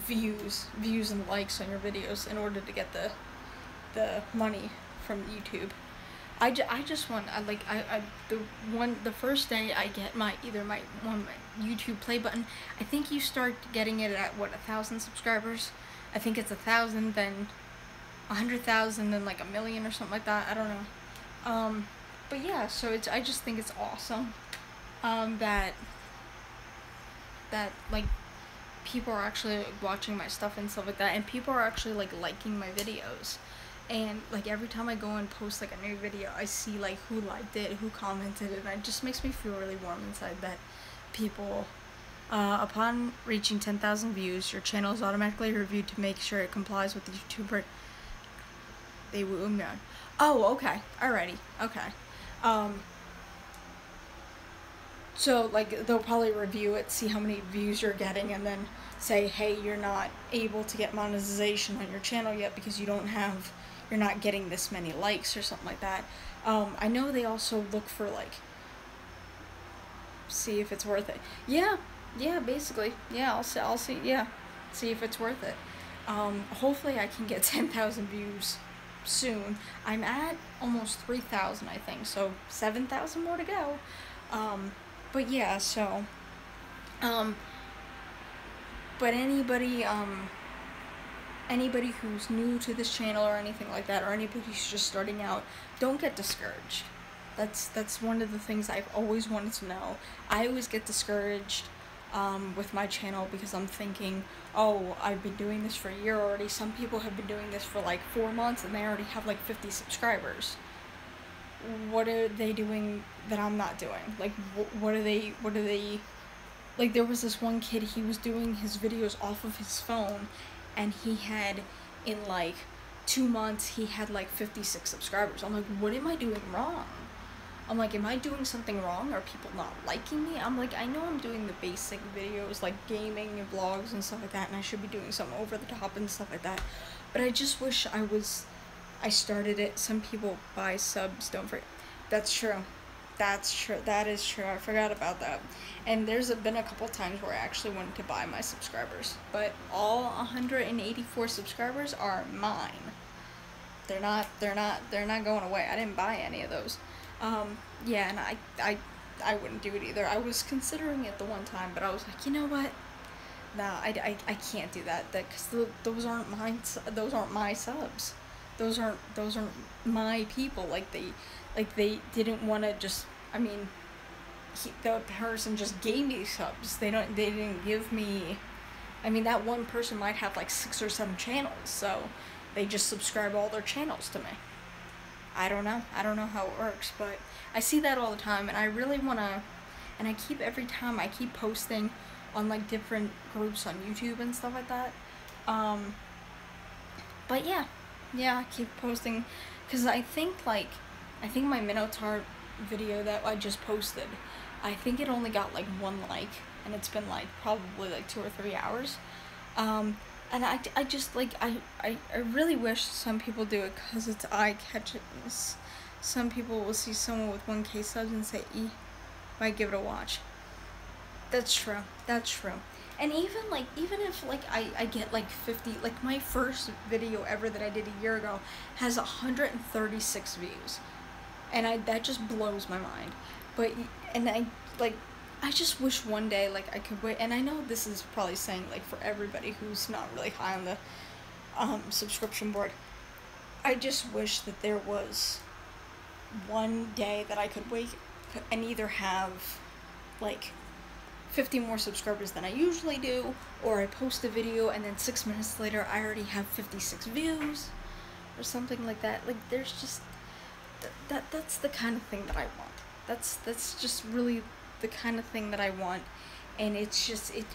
views and likes on your videos in order to get the money from YouTube. I just want, the first day I get my YouTube play button, I think you start getting it at what, 1,000 subscribers? I think it's 1,000, then 100,000, then like 1 million or something like that. I don't know. But yeah, so I just think it's awesome that like people are actually watching my stuff and stuff like that, and people are actually like liking my videos. And like every time I go and post like a new video, I see like who liked it, who commented, and it just makes me feel really warm inside that people, upon reaching 10,000 views, your channel is automatically reviewed to make sure it complies with the YouTuber. They will me on. Oh, okay, alrighty, okay. So like they'll probably review it, see how many views you're getting, and then say, hey, you're not able to get monetization on your channel yet because you're not getting this many likes or something like that. I know they also look for like, see if it's worth it. Yeah, basically, yeah, I'll see, yeah, see if it's worth it. Hopefully I can get 10,000 views soon. I'm at almost 3,000, I think, so 7,000 more to go. But yeah, so, but anybody who's new to this channel or anything like that, or anybody who's just starting out, don't get discouraged. That's one of the things I've always wanted to know. I always get discouraged with my channel because I'm thinking, oh, I've been doing this for a year already. Some people have been doing this for like 4 months and they already have like 50 subscribers. What are they doing that I'm not doing? Like, what are they, like, there was this one kid, he was doing his videos off of his phone, and he had, in like 2 months, he had like 56 subscribers. I'm like, what am I doing wrong? I'm like, am I doing something wrong? Are people not liking me? I'm like, I know I'm doing the basic videos, like gaming and vlogs and stuff like that, and I should be doing something over the top and stuff like that, but I just wish I started it. Some people buy subs, don't forget. That's true. That's true. That is true. I forgot about that. And there's been a couple times where I actually wanted to buy my subscribers, but all 184 subscribers are mine. They're not going away. I didn't buy any of those. Yeah, and I wouldn't do it either. I was considering it the one time, but I was like, you know what? Nah, I can't do that. Because those aren't mine. Those aren't my subs. Those aren't my people. They didn't want to just. I mean, the person just gave me subs. They didn't give me. I mean, that one person might have like 6 or 7 channels, so they just subscribe all their channels to me. I don't know how it works, but I see that all the time, and I really wanna. And every time I keep posting on like different groups on YouTube and stuff like that. But yeah, I keep posting, cause I think my Minotaur video that I just posted, I think it only got like 1 like, and it's been like probably like 2 or 3 hours. And I just like I really wish some people do it, cause it's eye catching. Some people will see someone with 1K subs and say, might give it a watch. That's true. And even if like I get like 50, like my first video ever that I did a year ago has 136 views, and that just blows my mind. But I just wish one day like I could wait. And I know this is probably saying like for everybody who's not really high on the subscription board. I just wish that there was one day that I could wait and either have like 50 more subscribers than I usually do, or I post a video and then 6 minutes later I already have 56 views or something like that. Like there's just that's the kind of thing that I want. That's just really the kind of thing that I want, and it's just it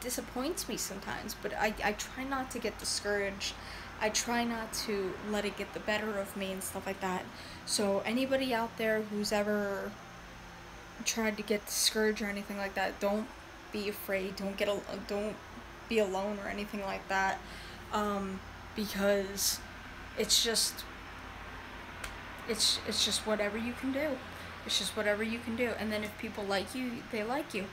disappoints me sometimes, but I try not to get discouraged. I try not to let it get the better of me and stuff like that. So anybody out there who's ever tried to get discouraged or anything like that, don't be afraid. Don't be alone or anything like that, because it's just whatever you can do. It's just whatever you can do. And then if people like you, they like you.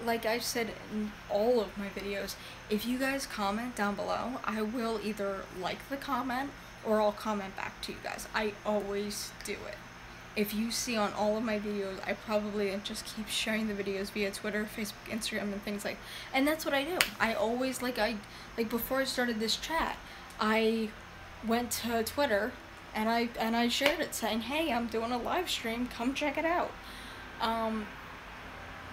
Like I've said in all of my videos, if you guys comment down below, I will either like the comment or I'll comment back to you guys. I always do it. If you see on all of my videos, I probably just keep sharing the videos via Twitter, Facebook, Instagram, and things like. And that's what I do. I always before I started this chat, I went to Twitter and I shared it saying, hey, I'm doing a live stream, come check it out.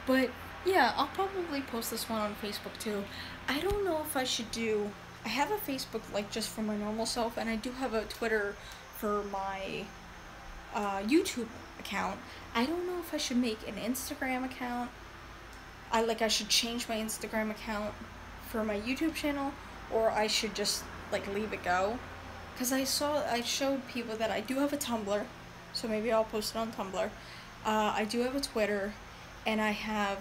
But yeah, I'll probably post this one on Facebook too. I don't know if I should do. I have a Facebook like just for my normal self, and I do have a Twitter for my YouTube account. I don't know if I should make an Instagram account. I should change my Instagram account for my YouTube channel, or I should just like leave it go. Cause I showed people that I do have a Tumblr, so maybe I'll post it on Tumblr. I do have a Twitter, and I have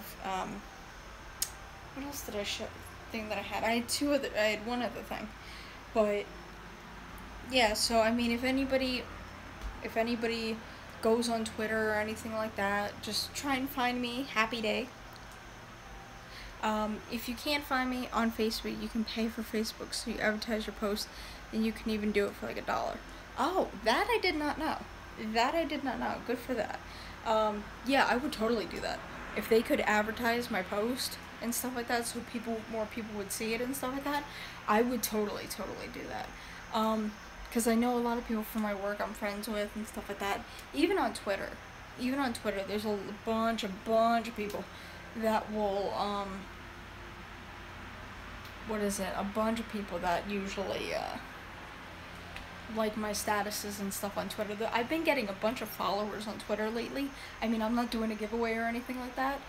what else did I show? Thing that I had. I had one other thing, but yeah. So I mean, if anybody goes on Twitter or anything like that, just try and find me. Happy day. If you can't find me on Facebook, you can pay for Facebook, so you advertise your post, and you can even do it for like $1. Oh, that I did not know. Good for that. Yeah, I would totally do that. If they could advertise my post and stuff like that, so more people would see it and stuff like that, I would totally do that. Because I know a lot of people from my work I'm friends with and stuff like that. Even on Twitter, there's a bunch of people that will, a bunch of people that usually, like my statuses and stuff on Twitter. I've been getting a bunch of followers on Twitter lately. I mean, I'm not doing a giveaway or anything like that.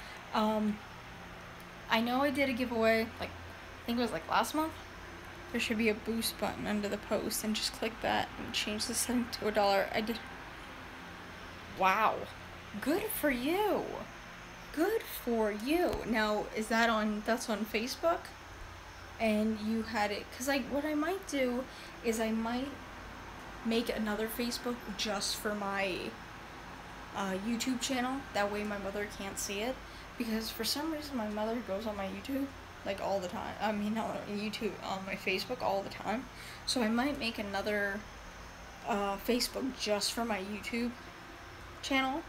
I know I did a giveaway, I think it was last month. There should be a boost button under the post, and just click that and change the setting to $1. I did. Wow. Good for you. Now, that's on Facebook? And you had it, because what I might do is I might make another Facebook just for my YouTube channel. That way my mother can't see it, because for some reason my mother goes on my YouTube all the time. I mean, not on YouTube, on my Facebook all the time. So I might make another Facebook just for my YouTube channel,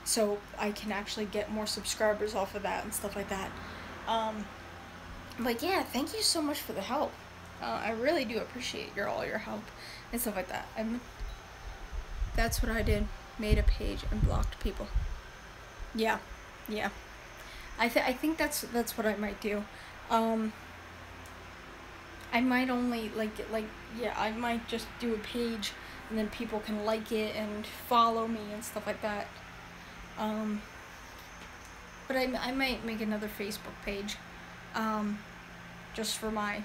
so I can actually get more subscribers off of that and stuff like that. But yeah, thank you so much for the help. I really do appreciate all your help and stuff like that. That's what I did. Made a page and blocked people. Yeah, yeah. I think that's what I might do. I might only I might just do a page and then people can like it and follow me and stuff like that. But I might make another Facebook page, just for my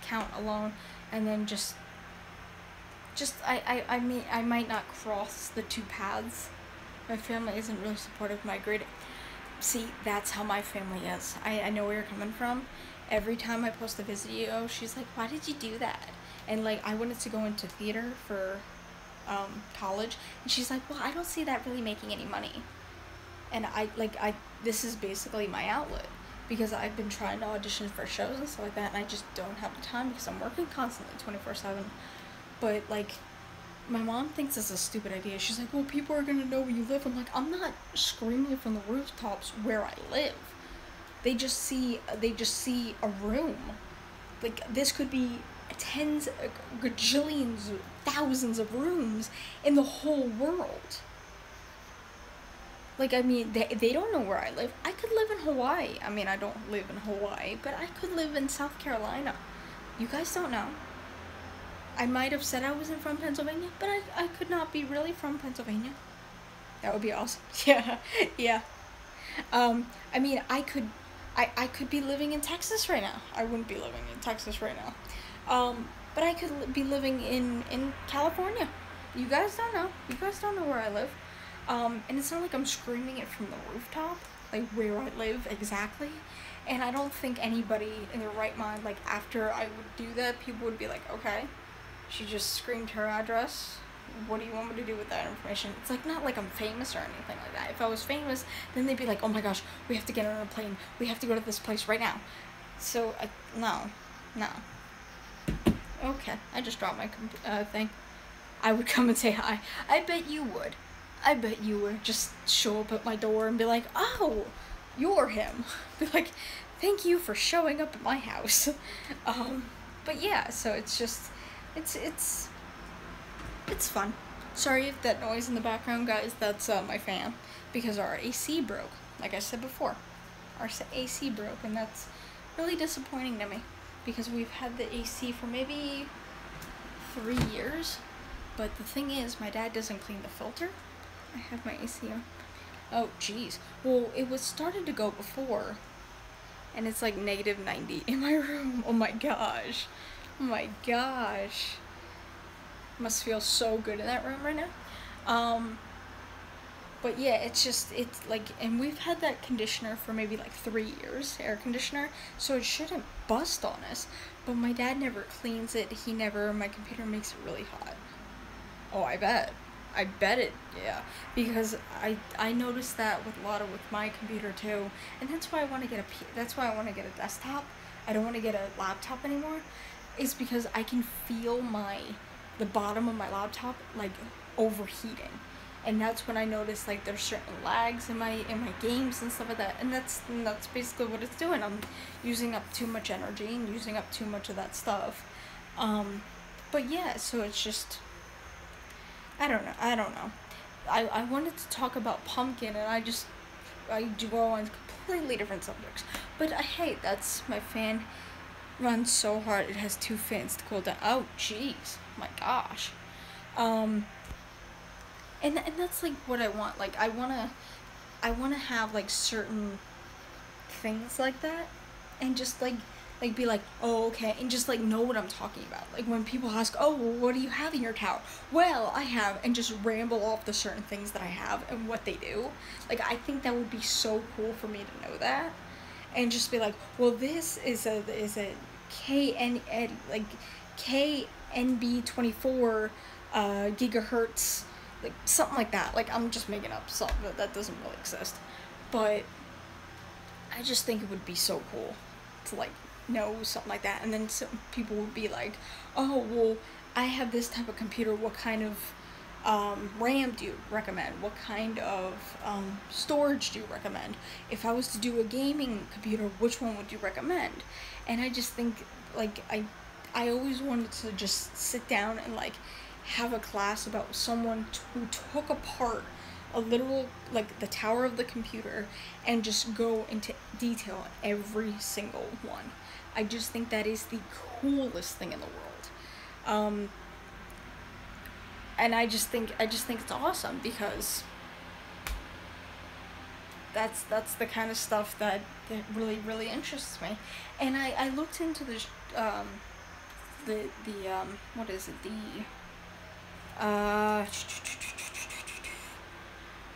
account alone, and then I mean, I might not cross the two paths. My family isn't really supportive of my grade. See, that's how my family is. I know where you're coming from. Every time I post a video, she's like, why did you do that? And like, I wanted to go into theater for college, and she's like, well, I don't see that really making any money. And this is basically my outlet, because I've been trying to audition for shows and stuff like that, and I just don't have the time because I'm working constantly 24/7. But like, my mom thinks it's a stupid idea. She's like, well, people are gonna know where you live. I'm like, I'm not screaming from the rooftops where I live. They just see a room. Like, this could be tens, gajillions, thousands of rooms in the whole world. Like, I mean, they don't know where I live. I could live in Hawaii. I mean, I don't live in Hawaii, but I could live in South Carolina. You guys don't know. I might have said I wasn't from Pennsylvania, but I could not be really from Pennsylvania. That would be awesome. Yeah, yeah. I mean, I could be living in Texas right now. I wouldn't be living in Texas right now. But I could be living in California. You guys don't know. You guys don't know where I live. And it's not like I'm screaming it from the rooftop, like where I live exactly. And I don't think anybody in their right mind, like after I would do that, people would be like, okay, she just screamed her address. What do you want me to do with that information? It's like, not like I'm famous or anything like that. If I was famous, then they'd be like, oh my gosh, we have to get on a plane. We have to go to this place right now. So, no. Okay, I just dropped my thing. I would come and say hi. I bet you would. I bet you would just show up at my door and be like, oh, you're him. Be like, thank you for showing up at my house. But yeah, so it's just, it's fun. Sorry if that noise in the background, guys, that's my fan, because our AC broke, like I said before. Our AC broke, and that's really disappointing to me, because we've had the AC for maybe 3 years, but the thing is, my dad doesn't clean the filter. I have my AC on. Oh, jeez. Well, it was started to go before, and it's like -90 in my room. Oh my gosh. Oh my gosh. Must feel so good in that room right now. But yeah, it's like, and we've had that conditioner for maybe like 3 years, air conditioner, so it shouldn't bust on us. But my dad never cleans it. My computer makes it really hot. Oh, I bet it, yeah, because I noticed that with my computer too, and that's why I want to get a desktop. I don't want to get a laptop anymore, is because I can feel the bottom of my laptop like overheating, and that's when I notice like there's certain lags in my games and stuff like that, and that's basically what it's doing. I'm using up too much energy and using up too much of that stuff. But yeah, so it's just, I don't know. I wanted to talk about pumpkin, and I go on completely different subjects. But hey, that's my fan runs so hard it has 2 fans to cool down. Oh jeez, my gosh. And that's like what I want. Like, I wanna have like certain things like that, and just like be like, oh, okay, and just like know what I'm talking about. Like, when people ask, oh, well, what do you have in your tower? Well, I have, and just ramble off the certain things that I have and what they do. Like, I think that would be so cool for me to know that, and just be like, well, this is a KNB 24 gigahertz, like something like that. Like, I'm just making up something that doesn't really exist, but I just think it would be so cool to like know something like that. And then some people would be like, oh, well, I have this type of computer, what kind of RAM do you recommend? What kind of storage do you recommend? If I was to do a gaming computer, which one would you recommend? And I just think, like, I always wanted to just sit down and, like, have a class about someone who took apart a literal, like, the tower of the computer and just go into detail on every single one. I just think that is the coolest thing in the world. And I just think it's awesome, because that's the kind of stuff that really, really interests me. And I looked into the what is it,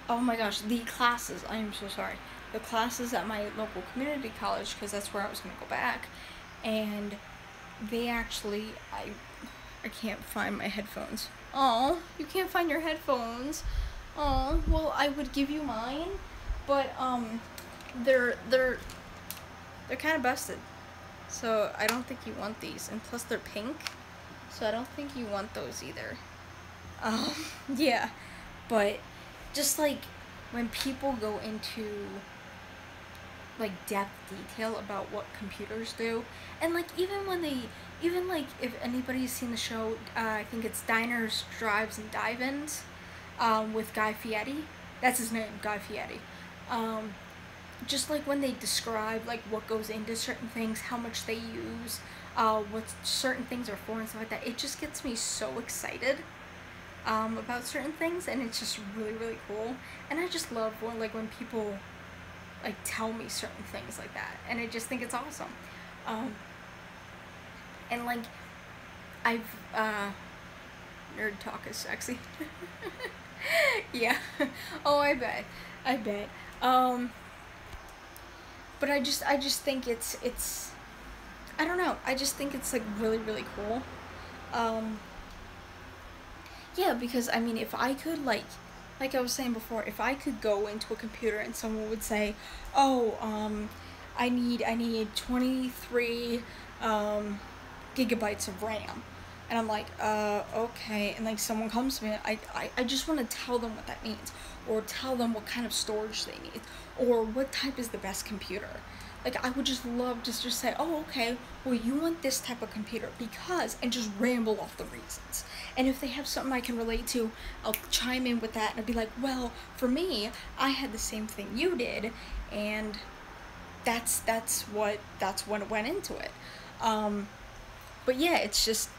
oh my gosh, the classes, I am so sorry, the classes at my local community college, because that's where I was going to go back. And they actually, I can't find my headphones. Oh, you can't find your headphones. Oh, well, I would give you mine, but they're kind of busted, so I don't think you want these. And plus, they're pink, so I don't think you want those either. Yeah, but just like when people go into like depth detail about what computers do, and like even like if anybody's seen the show, I think it's Diners, Drives, and Dive-Ins, with Guy Fieri. That's his name, Guy Fieri. Just like when they describe like what goes into certain things, how much they use, what certain things are for and stuff like that, it just gets me so excited about certain things, and it's just really, really cool. And I just love when people like tell me certain things like that, and I just think it's awesome. And like I've nerd talk is sexy. Yeah. Oh, I bet. But I just think it's I don't know, I just think it's like really, really cool. Yeah, because I mean, if I could like I was saying before, if I could go into a computer and someone would say, oh, I need 23 gigabytes of RAM, and I'm like, okay, and like someone comes to me, I just want to tell them what that means, or tell them what kind of storage they need, or what type is the best computer. Like, I would just love to just say, oh, okay, well, you want this type of computer because, and just ramble off the reasons. And if they have something I can relate to, I'll chime in with that, and I'll be like, well, for me, I had the same thing you did, and that's what went into it. But yeah, it's just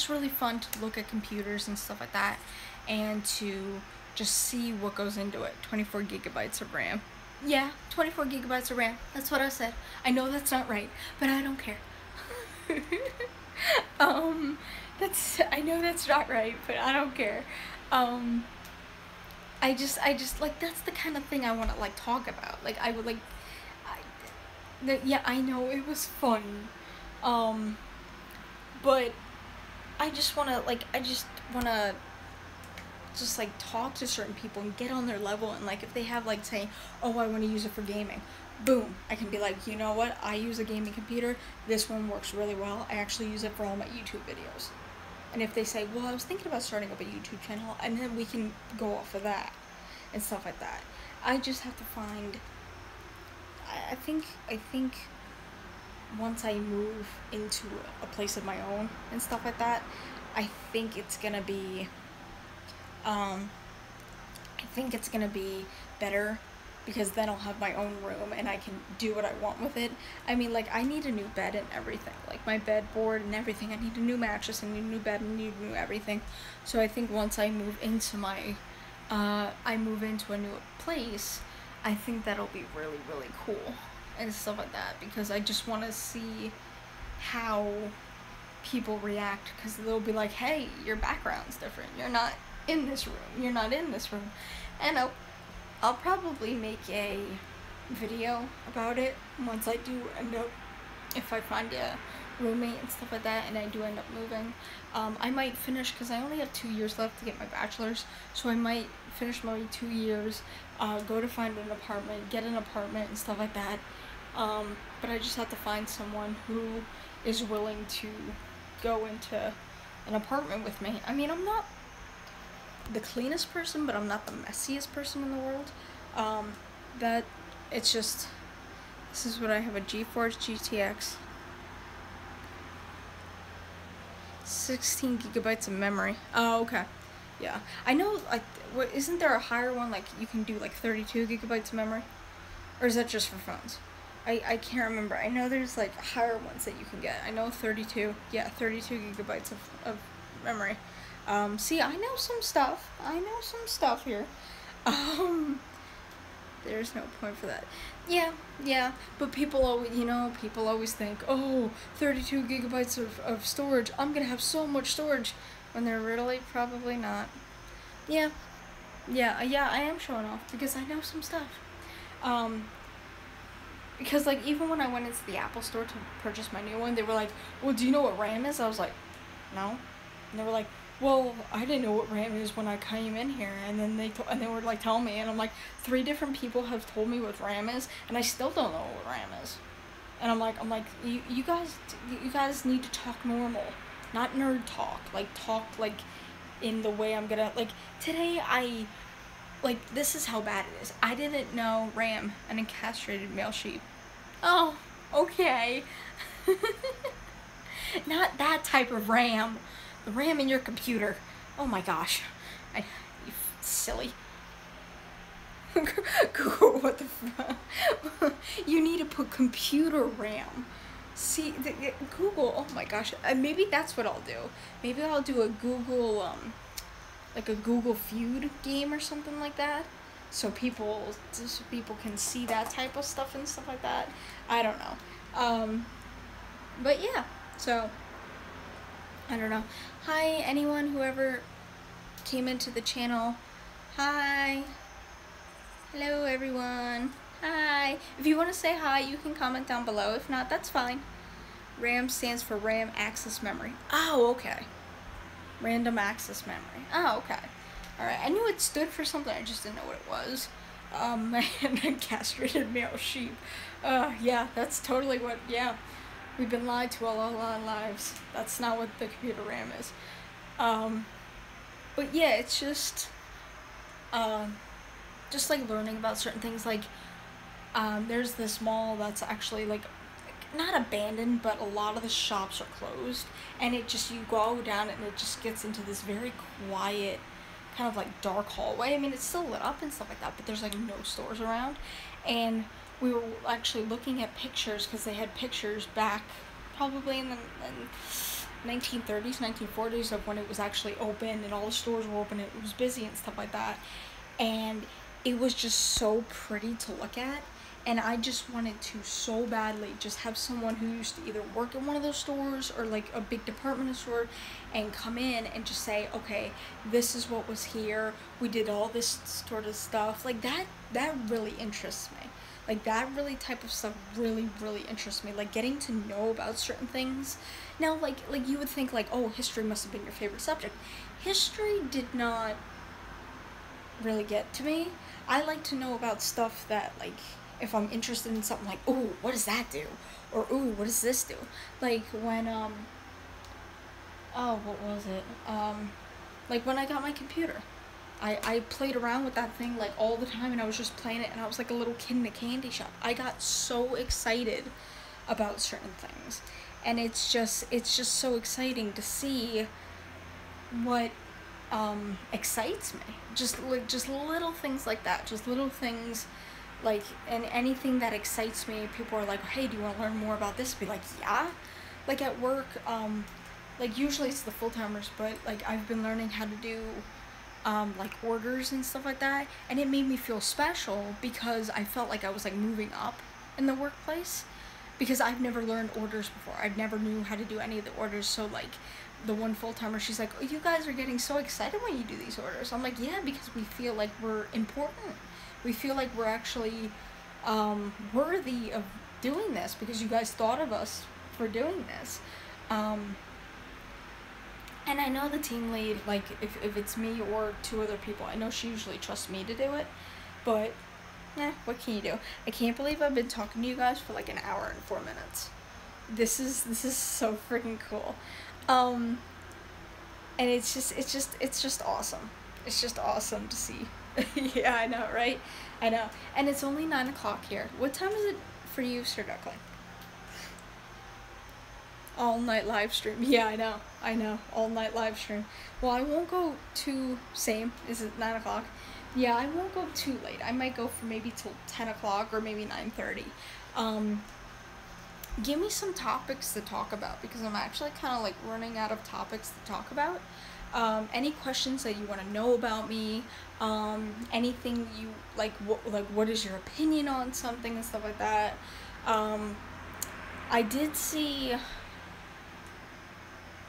really fun to look at computers and stuff like that, and to just see what goes into it. 24 gigabytes of RAM. Yeah, 24 gigabytes of RAM. That's what I said. I know that's not right, but I don't care. I know that's not right, but I don't care. I just like, that's the kind of thing I want to like talk about. Like, I would like, yeah, I know it was fun. But I just want to just like talk to certain people and get on their level, and like if they have like saying, oh, I want to use it for gaming, boom, I can be like, you know what, I use a gaming computer, this one works really well, I actually use it for all my YouTube videos. And if they say, well, I was thinking about starting up a YouTube channel, and then we can go off of that and stuff like that. I just have to find, I think once I move into a place of my own and stuff like that, I think it's gonna be better, because then I'll have my own room and I can do what I want with it. I mean, like, I need a new bed and everything, like my bedboard and everything. I need a new mattress, I need a new bed, I need new everything. So I think once I move into a new place, I think that'll be really, really cool and stuff like that, because I just want to see how people react, because they'll be like, hey, your background's different, you're not in this room, and I'll probably make a video about it once I do end up, if I find a roommate and stuff like that, and I do end up moving. I might finish, because I only have 2 years left to get my bachelor's, so I might finish my 2 years, go to find an apartment, get an apartment and stuff like that. But I just have to find someone who is willing to go into an apartment with me. I mean, I'm not the cleanest person, but I'm not the messiest person in the world. That it's just, this is what I have, a GeForce GTX, 16 gigabytes of memory. Oh, okay. Yeah, I know, like, what, isn't there a higher one, like, you can do, like, 32 gigabytes of memory? Or is that just for phones? I can't remember. I know there's, like, higher ones that you can get. I know 32, yeah, 32 gigabytes of memory. See, I know some stuff. I know some stuff here. There's no point for that. Yeah, but people always, people always think, oh, 32 gigabytes of storage, I'm gonna have so much storage, when they're really probably not. Yeah, I am showing off, because I know some stuff. Because, like, even when I went into the Apple store to purchase my new one, they were like, well, do you know what RAM is? I was like, no. And they were like, well, I didn't know what RAM is when I came in here, and then they were like telling me, and I'm like, 3 different people have told me what RAM is, and I still don't know what RAM is. And I'm like, you guys need to talk normal, not nerd talk, talk in the way I'm gonna, today this is how bad it is. I didn't know RAM, an incastrated male sheep. Oh, okay. Not that type of RAM. The RAM in your computer. Oh my gosh. You silly. Google, what the fuck? You need to put computer RAM. See, Google, oh my gosh. Maybe that's what I'll do. Maybe I'll do a Google, a Google Feud game or something like that. So people can see that type of stuff and stuff like that. I don't know. But yeah, so I don't know. Hi, anyone, whoever came into the channel. Hi. Hello, everyone. Hi. If you want to say hi, you can comment down below. If not, that's fine. RAM stands for RAM access memory. Oh, okay. Random access memory. Oh, okay. Alright, I knew it stood for something, I just didn't know what it was. And a castrated male sheep. Yeah, that's totally what, yeah. We've been lied to all our lives. That's not what the computer RAM is. But yeah, it's just like learning about certain things, there's this mall that's actually not abandoned, but a lot of the shops are closed, and you go down and it just gets into this very quiet, kind of dark hallway. I mean, it's still lit up and stuff like that, but there's no stores around. And we were actually looking at pictures, because they had pictures back probably in the 1930s, 1940s of when it was actually open and all the stores were open and it was busy and stuff like that. And it was just so pretty to look at. And I just wanted to so badly just have someone who used to either work in one of those stores or a big department store and come in and just say, okay, this is what was here. We did all this sort of stuff. That really interests me. That really type of stuff really, really interests me. Getting to know about certain things. Now, you would think, oh, history must have been your favorite subject. History did not really get to me. I like to know about stuff that, if I'm interested in something, ooh, what does that do? Or, ooh, what does this do? When, oh, what was it? When I got my computer. I played around with that thing, all the time, and I was just playing it, and I was like a little kid in a candy shop. I got so excited about certain things. And it's just so exciting to see what, excites me. Just little things like that. Just little things, and anything that excites me, people are like, hey, do you want to learn more about this? Be like, yeah. At work, usually it's the full-timers, but, I've been learning how to do, orders and stuff like that, and it made me feel special because I felt like I was, moving up in the workplace, because I've never learned orders before. I never knew how to do any of the orders, so, the one full-timer, she's like, oh, you guys are getting so excited when you do these orders. I'm like, yeah, because we feel like we're important. We feel like we're actually worthy of doing this because you guys thought of us for doing this. And I know the team lead, if it's me or 2 other people, I know she usually trusts me to do it, but, what can you do? I can't believe I've been talking to you guys for an hour and 4 minutes. This is so freaking cool. and it's just awesome. It's just awesome to see. Yeah, I know, right? I know. And it's only 9 o'clock here. What time is it for you, Sir Duckling? All night live stream. Yeah, I know. I know. All night live stream. Well, I won't go too same. Is it 9 o'clock? Yeah, I won't go too late. I might go for maybe till 10 o'clock or maybe 9:30. Give me some topics to talk about because I'm actually kind of like running out of topics to talk about. Any questions that you want to know about me, anything you like, what is your opinion on something and stuff like that. I did see,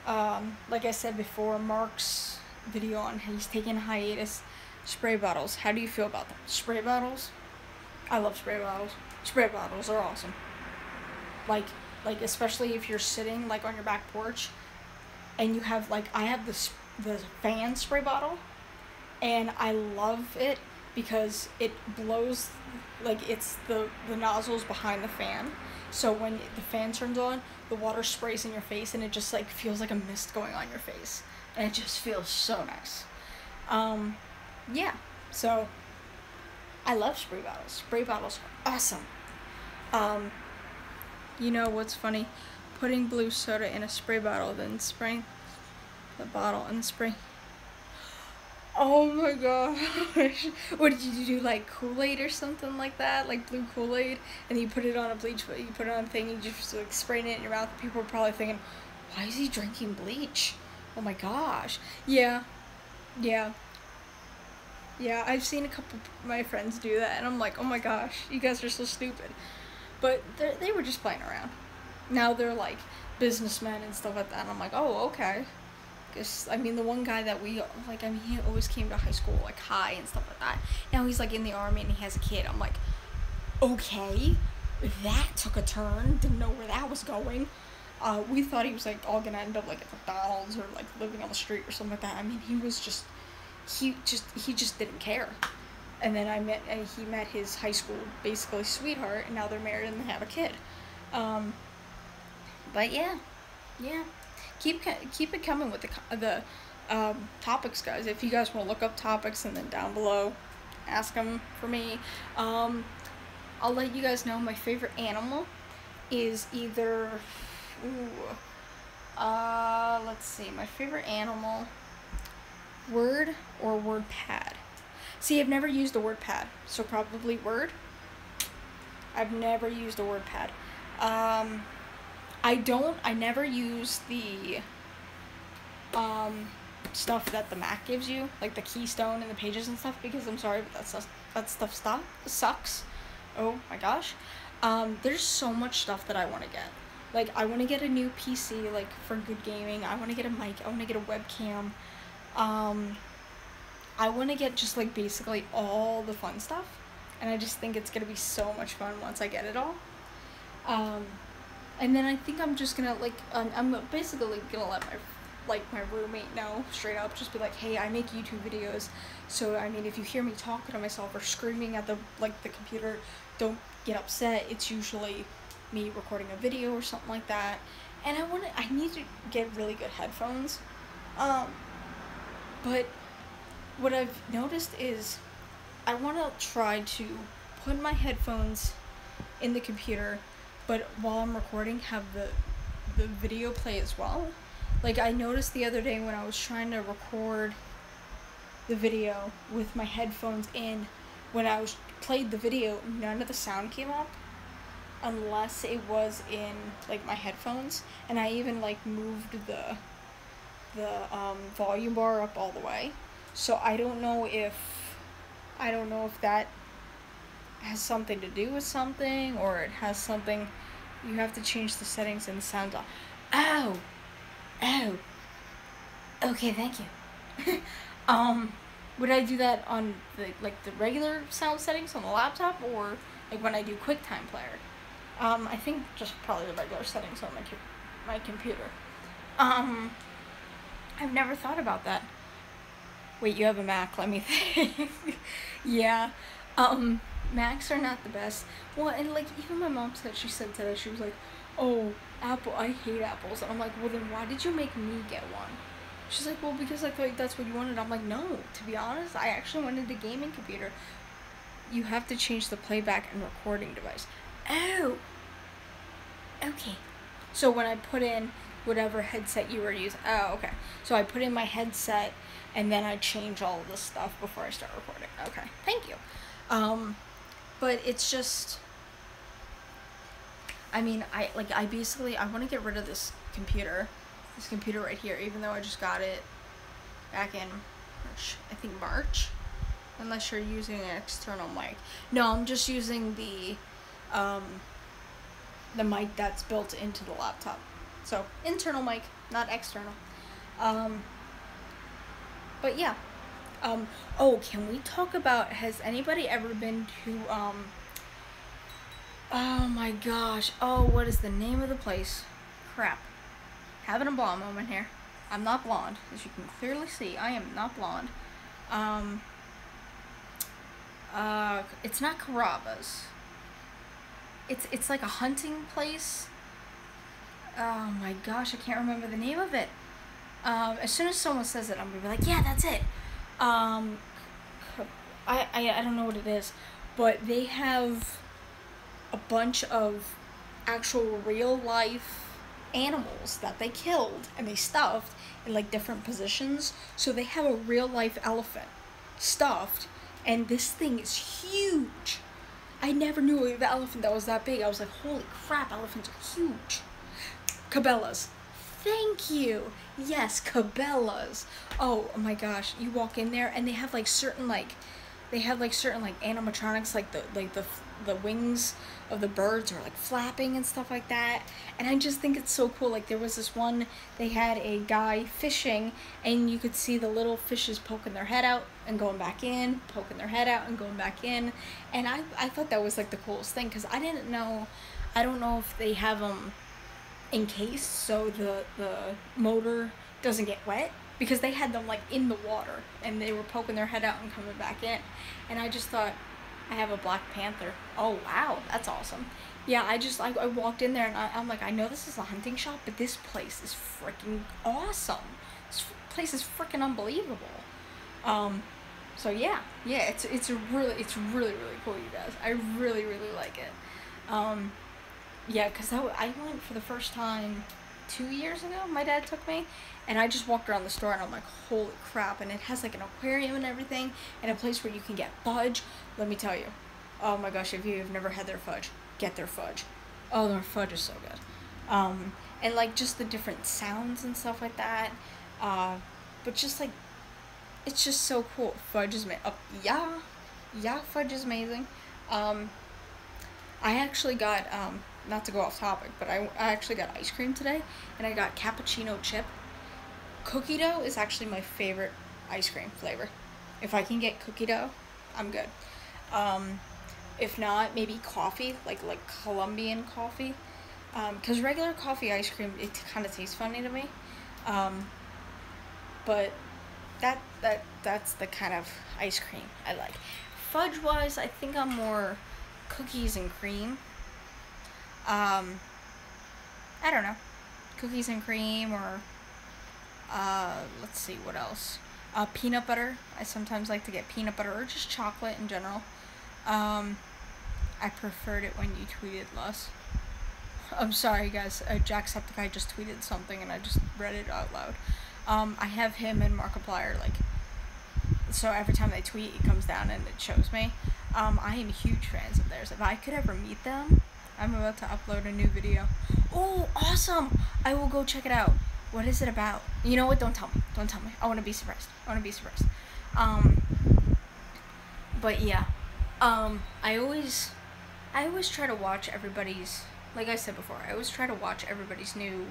like I said before, Mark's video on he's taking a hiatus. Spray bottles. How do you feel about them? Spray bottles? I love spray bottles. Spray bottles are awesome. Like especially if you're sitting like on your back porch, and you have like I have the fan spray bottle, and I love it because it blows, like it's the nozzles behind the fan, so when the fan turns on, the water sprays in your face, and it just like feels like a mist going on your face, and it just feels so nice. Yeah, so I love spray bottles. Spray bottles are awesome. You know what's funny? Putting blue soda in a spray bottle, then spraying the bottle and spray. Oh my gosh. What did you do, like Kool-Aid or something like that? Like blue Kool-Aid? And you put it on a bleach, you put it on a thing, and you just like spraying it in your mouth. People are probably thinking, why is he drinking bleach? Oh my gosh. Yeah. Yeah. Yeah, I've seen a couple of my friends do that, and I'm like, oh my gosh, you guys are so stupid. But they were just playing around. Now they're like businessmen and stuff like that, and I'm like, oh, okay. Because, I mean, the one guy that we, like, I mean, he always came to high school, like, high and stuff like that. Now he's, like, in the army and he has a kid. I'm like, okay, that took a turn. Didn't know where that was going. We thought he was, like, all gonna end up, like, at McDonald's or, like, living on the street or something like that. I mean, he just didn't care. And then he met his high school, basically, sweetheart, and now they're married and they have a kid. But, yeah. Keep it coming with the topics, guys. If you guys want to look up topics, and then down below, ask them for me. I'll let you guys know my favorite animal is either, let's see, my favorite animal, word or WordPad. See, I've never used a WordPad, so probably Word. I've never used a WordPad. I never use the stuff that the Mac gives you, like the Keystone and the Pages and stuff, because I'm sorry, but that stuff sucks. Oh my gosh. There's so much stuff that I want to get. Like, I want to get a new PC, like, for good gaming. I want to get a mic. I want to get a webcam. I want to get just, like, basically all the fun stuff. And I just think it's going to be so much fun once I get it all. And then I think I'm just gonna, like, I'm basically gonna let my roommate know straight up, just be like, hey, I make YouTube videos, so, I mean, if you hear me talking to myself or screaming at the computer, don't get upset. It's usually me recording a video or something like that. And I need to get really good headphones. But what I've noticed is I want to try to put my headphones in the computer, but while I'm recording, have the video play as well. Like, I noticed the other day when I was trying to record the video with my headphones in, when I played the video, none of the sound came up unless it was in, like, my headphones. And I even, like, moved the volume bar up all the way. So I don't know if that has something to do with something, or it has something. You have to change the settings and the sound off. Oh, okay, thank you. Would I do that on the regular sound settings on the laptop, or like when I do QuickTime Player? I think just probably the regular settings on my computer. I've never thought about that. Wait, you have a Mac, let me think. Yeah, Macs are not the best. Well, and, like, even my mom said, she said today, she was like, oh, Apple, I hate apples. And I'm like, well, then why did you make me get one? She's like, well, because I thought that's what you wanted. I'm like, no, to be honest, I actually wanted a gaming computer. You have to change the playback and recording device. Oh, okay. So when I put in whatever headset you were using, oh, okay. So I put in my headset, and then I change all of this stuff before I start recording. Okay, thank you. But it's just, I mean, I want to get rid of this computer right here, even though I just got it back in March, I think March, unless you're using an external mic. No, I'm just using the mic that's built into the laptop. So, internal mic, not external. But yeah. Oh, can we talk about, has anybody ever been to, oh my gosh, oh, what is the name of the place? Crap. Having a blonde moment here. I'm not blonde, as you can clearly see. I am not blonde. It's not Carrabba's. It's like a hunting place. Oh my gosh, I can't remember the name of it. As soon as someone says it, I'm gonna be like, yeah, that's it. I don't know what it is, but they have a bunch of actual real life animals that they killed and they stuffed in like different positions. So they have a real life elephant stuffed, and this thing is huge. I never knew of an elephant that was that big. I was like, holy crap, elephants are huge. Cabela's. Thank you. Yes, Cabela's. Oh my gosh, you walk in there and they have like certain animatronics, like the wings of the birds are like flapping and stuff like that. And I just think it's so cool. Like there was this one, they had a guy fishing and you could see the little fishes poking their head out and going back in, poking their head out and going back in. And I thought that was like the coolest thing, because I don't know if they have them encased so the motor doesn't get wet, because they had them like in the water and they were poking their head out and coming back in. And I just thought, I have a Black Panther. Oh wow, that's awesome. Yeah, I walked in there and I'm like, I know this is a hunting shop, but this place is freaking awesome. This place is freaking unbelievable. So yeah, it's really cool, you guys. I really like it. Yeah, because I went for the first time 2 years ago. My dad took me, and I just walked around the store, and I'm like, holy crap. And it has like an aquarium and everything, and a place where you can get fudge. Let me tell you, oh my gosh, if you've never had their fudge, get their fudge. Oh, their fudge is so good. And like just the different sounds and stuff like that. But just like, it's just so cool. Fudge is fudge is amazing. I actually got, not to go off topic, but I actually got ice cream today, and I got cappuccino chip. Cookie dough is actually my favorite ice cream flavor. If I can get cookie dough, I'm good. If not, maybe coffee, like Colombian coffee, because regular coffee ice cream, it kind of tastes funny to me. But that's the kind of ice cream I like. Fudge wise, I think I'm more cookies and cream. I don't know, cookies and cream, or let's see, what else? Peanut butter. I sometimes like to get peanut butter, or just chocolate in general. I preferred it when you tweeted less. I'm sorry guys, Jacksepticeye just tweeted something and I just read it out loud. I have him and Markiplier, like, so every time they tweet, it comes down and it shows me. I am huge fans of theirs. If I could ever meet them, I'm about to upload a new video. Oh, awesome! I will go check it out. What is it about? You know what? Don't tell me. Don't tell me. I want to be surprised. But yeah. I always try to watch everybody's, like I said before, I always try to watch everybody's new,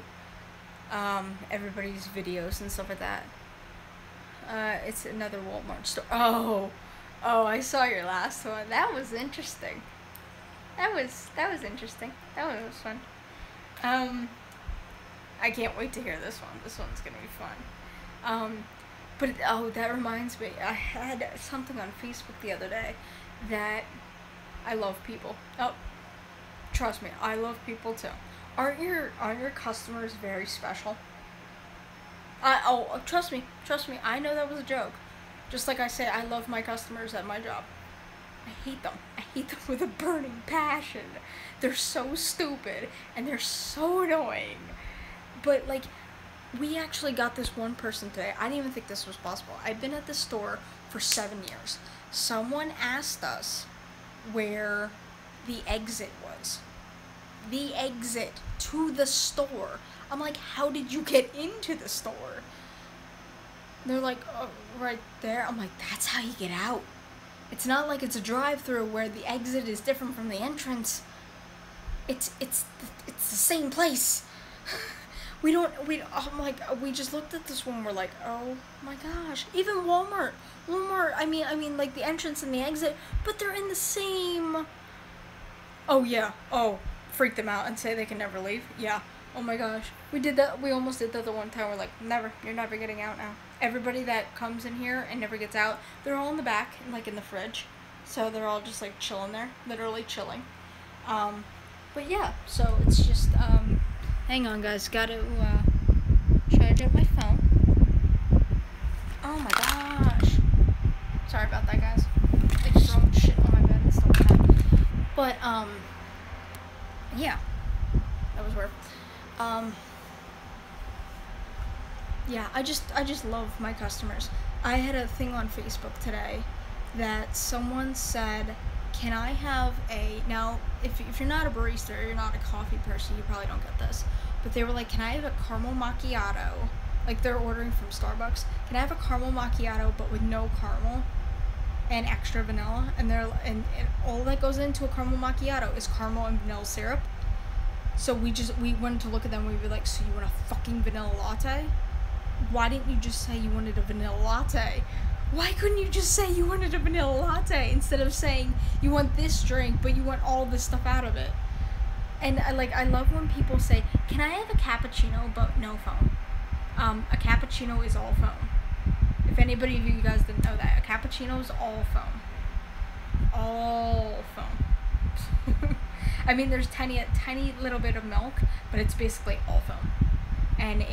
everybody's videos and stuff like that. It's another Walmart store. Oh, I saw your last one. That was interesting. That was interesting. That one was fun. I can't wait to hear this one. This one's gonna be fun. But that reminds me, I had something on Facebook the other day that I love people. Oh, trust me, I love people too. Aren't your customers very special? Trust me, I know that was a joke. Just like I say, I love my customers at my job. I hate them. I hate them with a burning passion. They're so stupid and they're so annoying. But like, we actually got this one person today. I didn't even think this was possible. I've been at this store for 7 years. Someone asked us where the exit was. The exit to the store. I'm like, how did you get into the store? They're like, oh, right there. I'm like, that's how you get out. It's not like it's a drive-through where the exit is different from the entrance. It's the same place. We just looked at this one, we're like, oh my gosh. Even Walmart, I mean like the entrance and the exit, but they're in the same. Oh yeah, freak them out and say they can never leave. Yeah, oh my gosh. We did that, we almost did that the one time. We're like, never, you're never getting out now. Everybody that comes in here and never gets out, they're all in the back, like in the fridge. So they're all just like chilling there, literally chilling. But yeah, so it's just, hang on guys, gotta charge up my phone. Oh my gosh. Sorry about that guys. They just throwing shit on my bed and stuff like that. But, yeah. That was weird. Yeah, I just love my customers. I had a thing on Facebook today that someone said, can I have a, now, if you're not a barista or you're not a coffee person, you probably don't get this, but they were like, can I have a caramel macchiato? Like, they're ordering from Starbucks. Can I have a caramel macchiato, but with no caramel and extra vanilla? And and all that goes into a caramel macchiato is caramel and vanilla syrup. So we wanted to look at them, we were like, so you want a fucking vanilla latte? Why didn't you just say you wanted a vanilla latte? Why couldn't you just say you wanted a vanilla latte instead of saying you want this drink, but you want all this stuff out of it? And I love when people say, can I have a cappuccino, but no foam? A cappuccino is all foam. If anybody of you guys didn't know that, a cappuccino is all foam. All foam. I mean, there's tiny little bit of milk, but it's basically all foam. And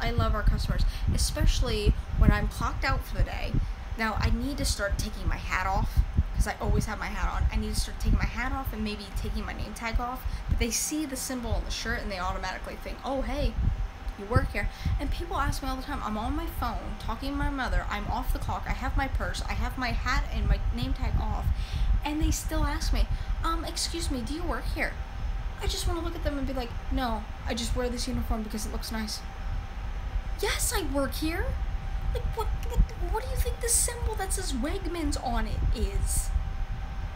I love our customers, especially when I'm clocked out for the day. Now, I need to start taking my hat off, because I always have my hat on. I need to start taking my hat off and maybe taking my name tag off, but they see the symbol on the shirt and they automatically think, oh, hey, you work here. And people ask me all the time, I'm on my phone talking to my mother, I'm off the clock, I have my purse, I have my hat and my name tag off, and they still ask me, excuse me, do you work here? I just want to look at them and be like, no, I just wear this uniform because it looks nice. Yes, I work here. Like, what do you think the symbol that says Wegmans on it is?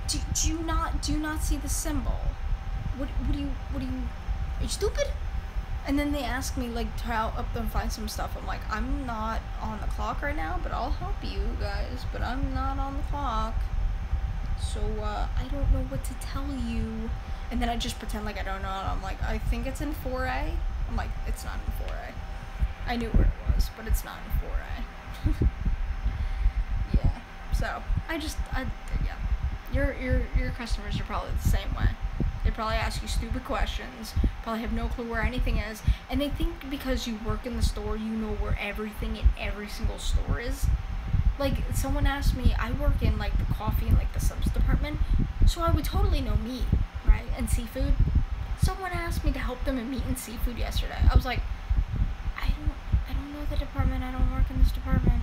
Do you not see the symbol? What are you, are you stupid? And then they ask me, like, to help them find some stuff. I'm like, I'm not on the clock right now, but I'll help you guys, but I'm not on the clock. So, I don't know what to tell you. And then I just pretend like I don't know, and I'm like, I think it's in 4A. I'm like, it's not in 4A. I knew where it was, but it's not in 4A. Yeah. So, yeah. Your customers are probably the same way. They probably ask you stupid questions, probably have no clue where anything is, and they think because you work in the store, you know where everything in every single store is. Like, someone asked me, I work in, like, the coffee and, like, the subs department, so I would totally know meat, right, and seafood. Someone asked me to help them in meat and seafood yesterday. I was like, I don't know the department, I don't work in this department.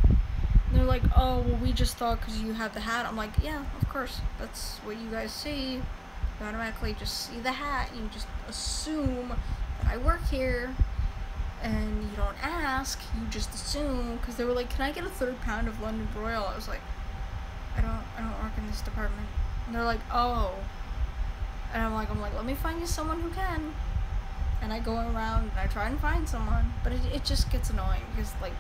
And they're like, oh, well, we just thought because you have the hat. I'm like, yeah, of course, that's what you guys see. You automatically just see the hat, and you just assume that I work here. And you don't ask, you just assume, because they were like, can I get a 3rd pound of London broil? I was like, I don't work in this department. And they're like, oh. And I'm like, let me find you someone who can. And I go around and I try and find someone, but it just gets annoying, because, like,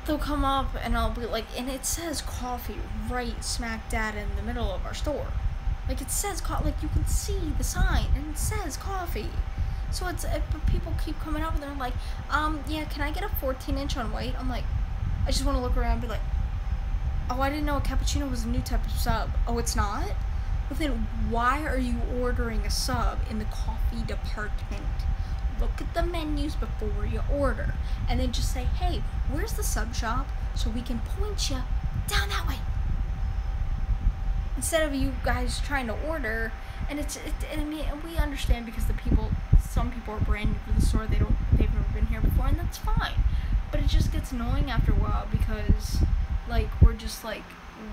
they'll come up and I'll be like, and it says coffee right smack dab in the middle of our store. Like, it says, like, you can see the sign, and it says coffee. So but people keep coming up and they're like, yeah, can I get a 14-inch on white? I'm like, I just want to look around and be like, oh, I didn't know a cappuccino was a new type of sub. Oh, it's not? Well, then why are you ordering a sub in the coffee department? look at the menus before you order, and then just say, hey, where's the sub shop, so we can point you down that way. Instead of you guys trying to order, and I mean, we understand because some people are brand new to the store, they've never been here before, and that's fine. But it just gets annoying after a while because, like, we're just like,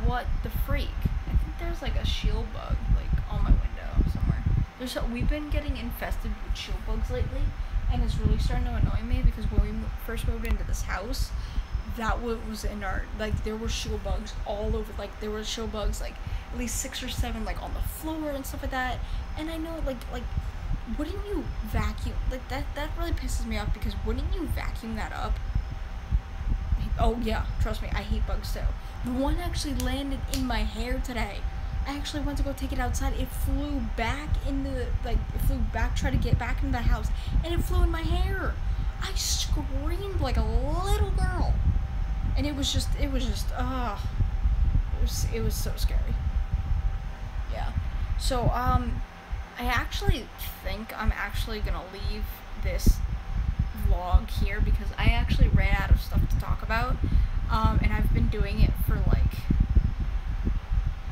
what the freak? I think there's like a shield bug like on my window somewhere. We've been getting infested with shield bugs lately, and it's really starting to annoy me because when we first moved into this house, that was in our, like, there were shield bugs all over. Like, there were shield bugs like at least 6 or 7 like on the floor and stuff like that. And I know like wouldn't you vacuum, like, that really pisses me off, because wouldn't you vacuum that up? Oh yeah, trust me, I hate bugs too. The one actually landed in my hair today. I actually went to go take it outside. It flew back tried to get back into the house, and it flew in my hair. I screamed like a little girl. And it was just, it was so scary. Yeah. So, I actually think I'm actually gonna leave this vlog here because I actually ran out of stuff to talk about. And I've been doing it for like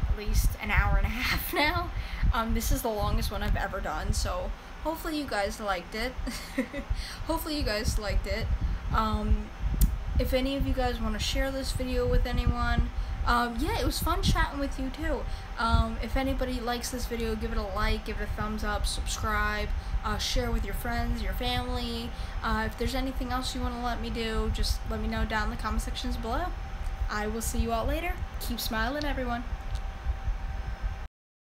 at least an hour and a half now. This is the longest one I've ever done, so hopefully you guys liked it. Hopefully you guys liked it. If any of you guys want to share this video with anyone, yeah, it was fun chatting with you too. If anybody likes this video, give it a like, give it a thumbs up, subscribe, share with your friends, your family. If there's anything else you want to let me do, just let me know down in the comment sections below. I will see you all later. Keep smiling, everyone.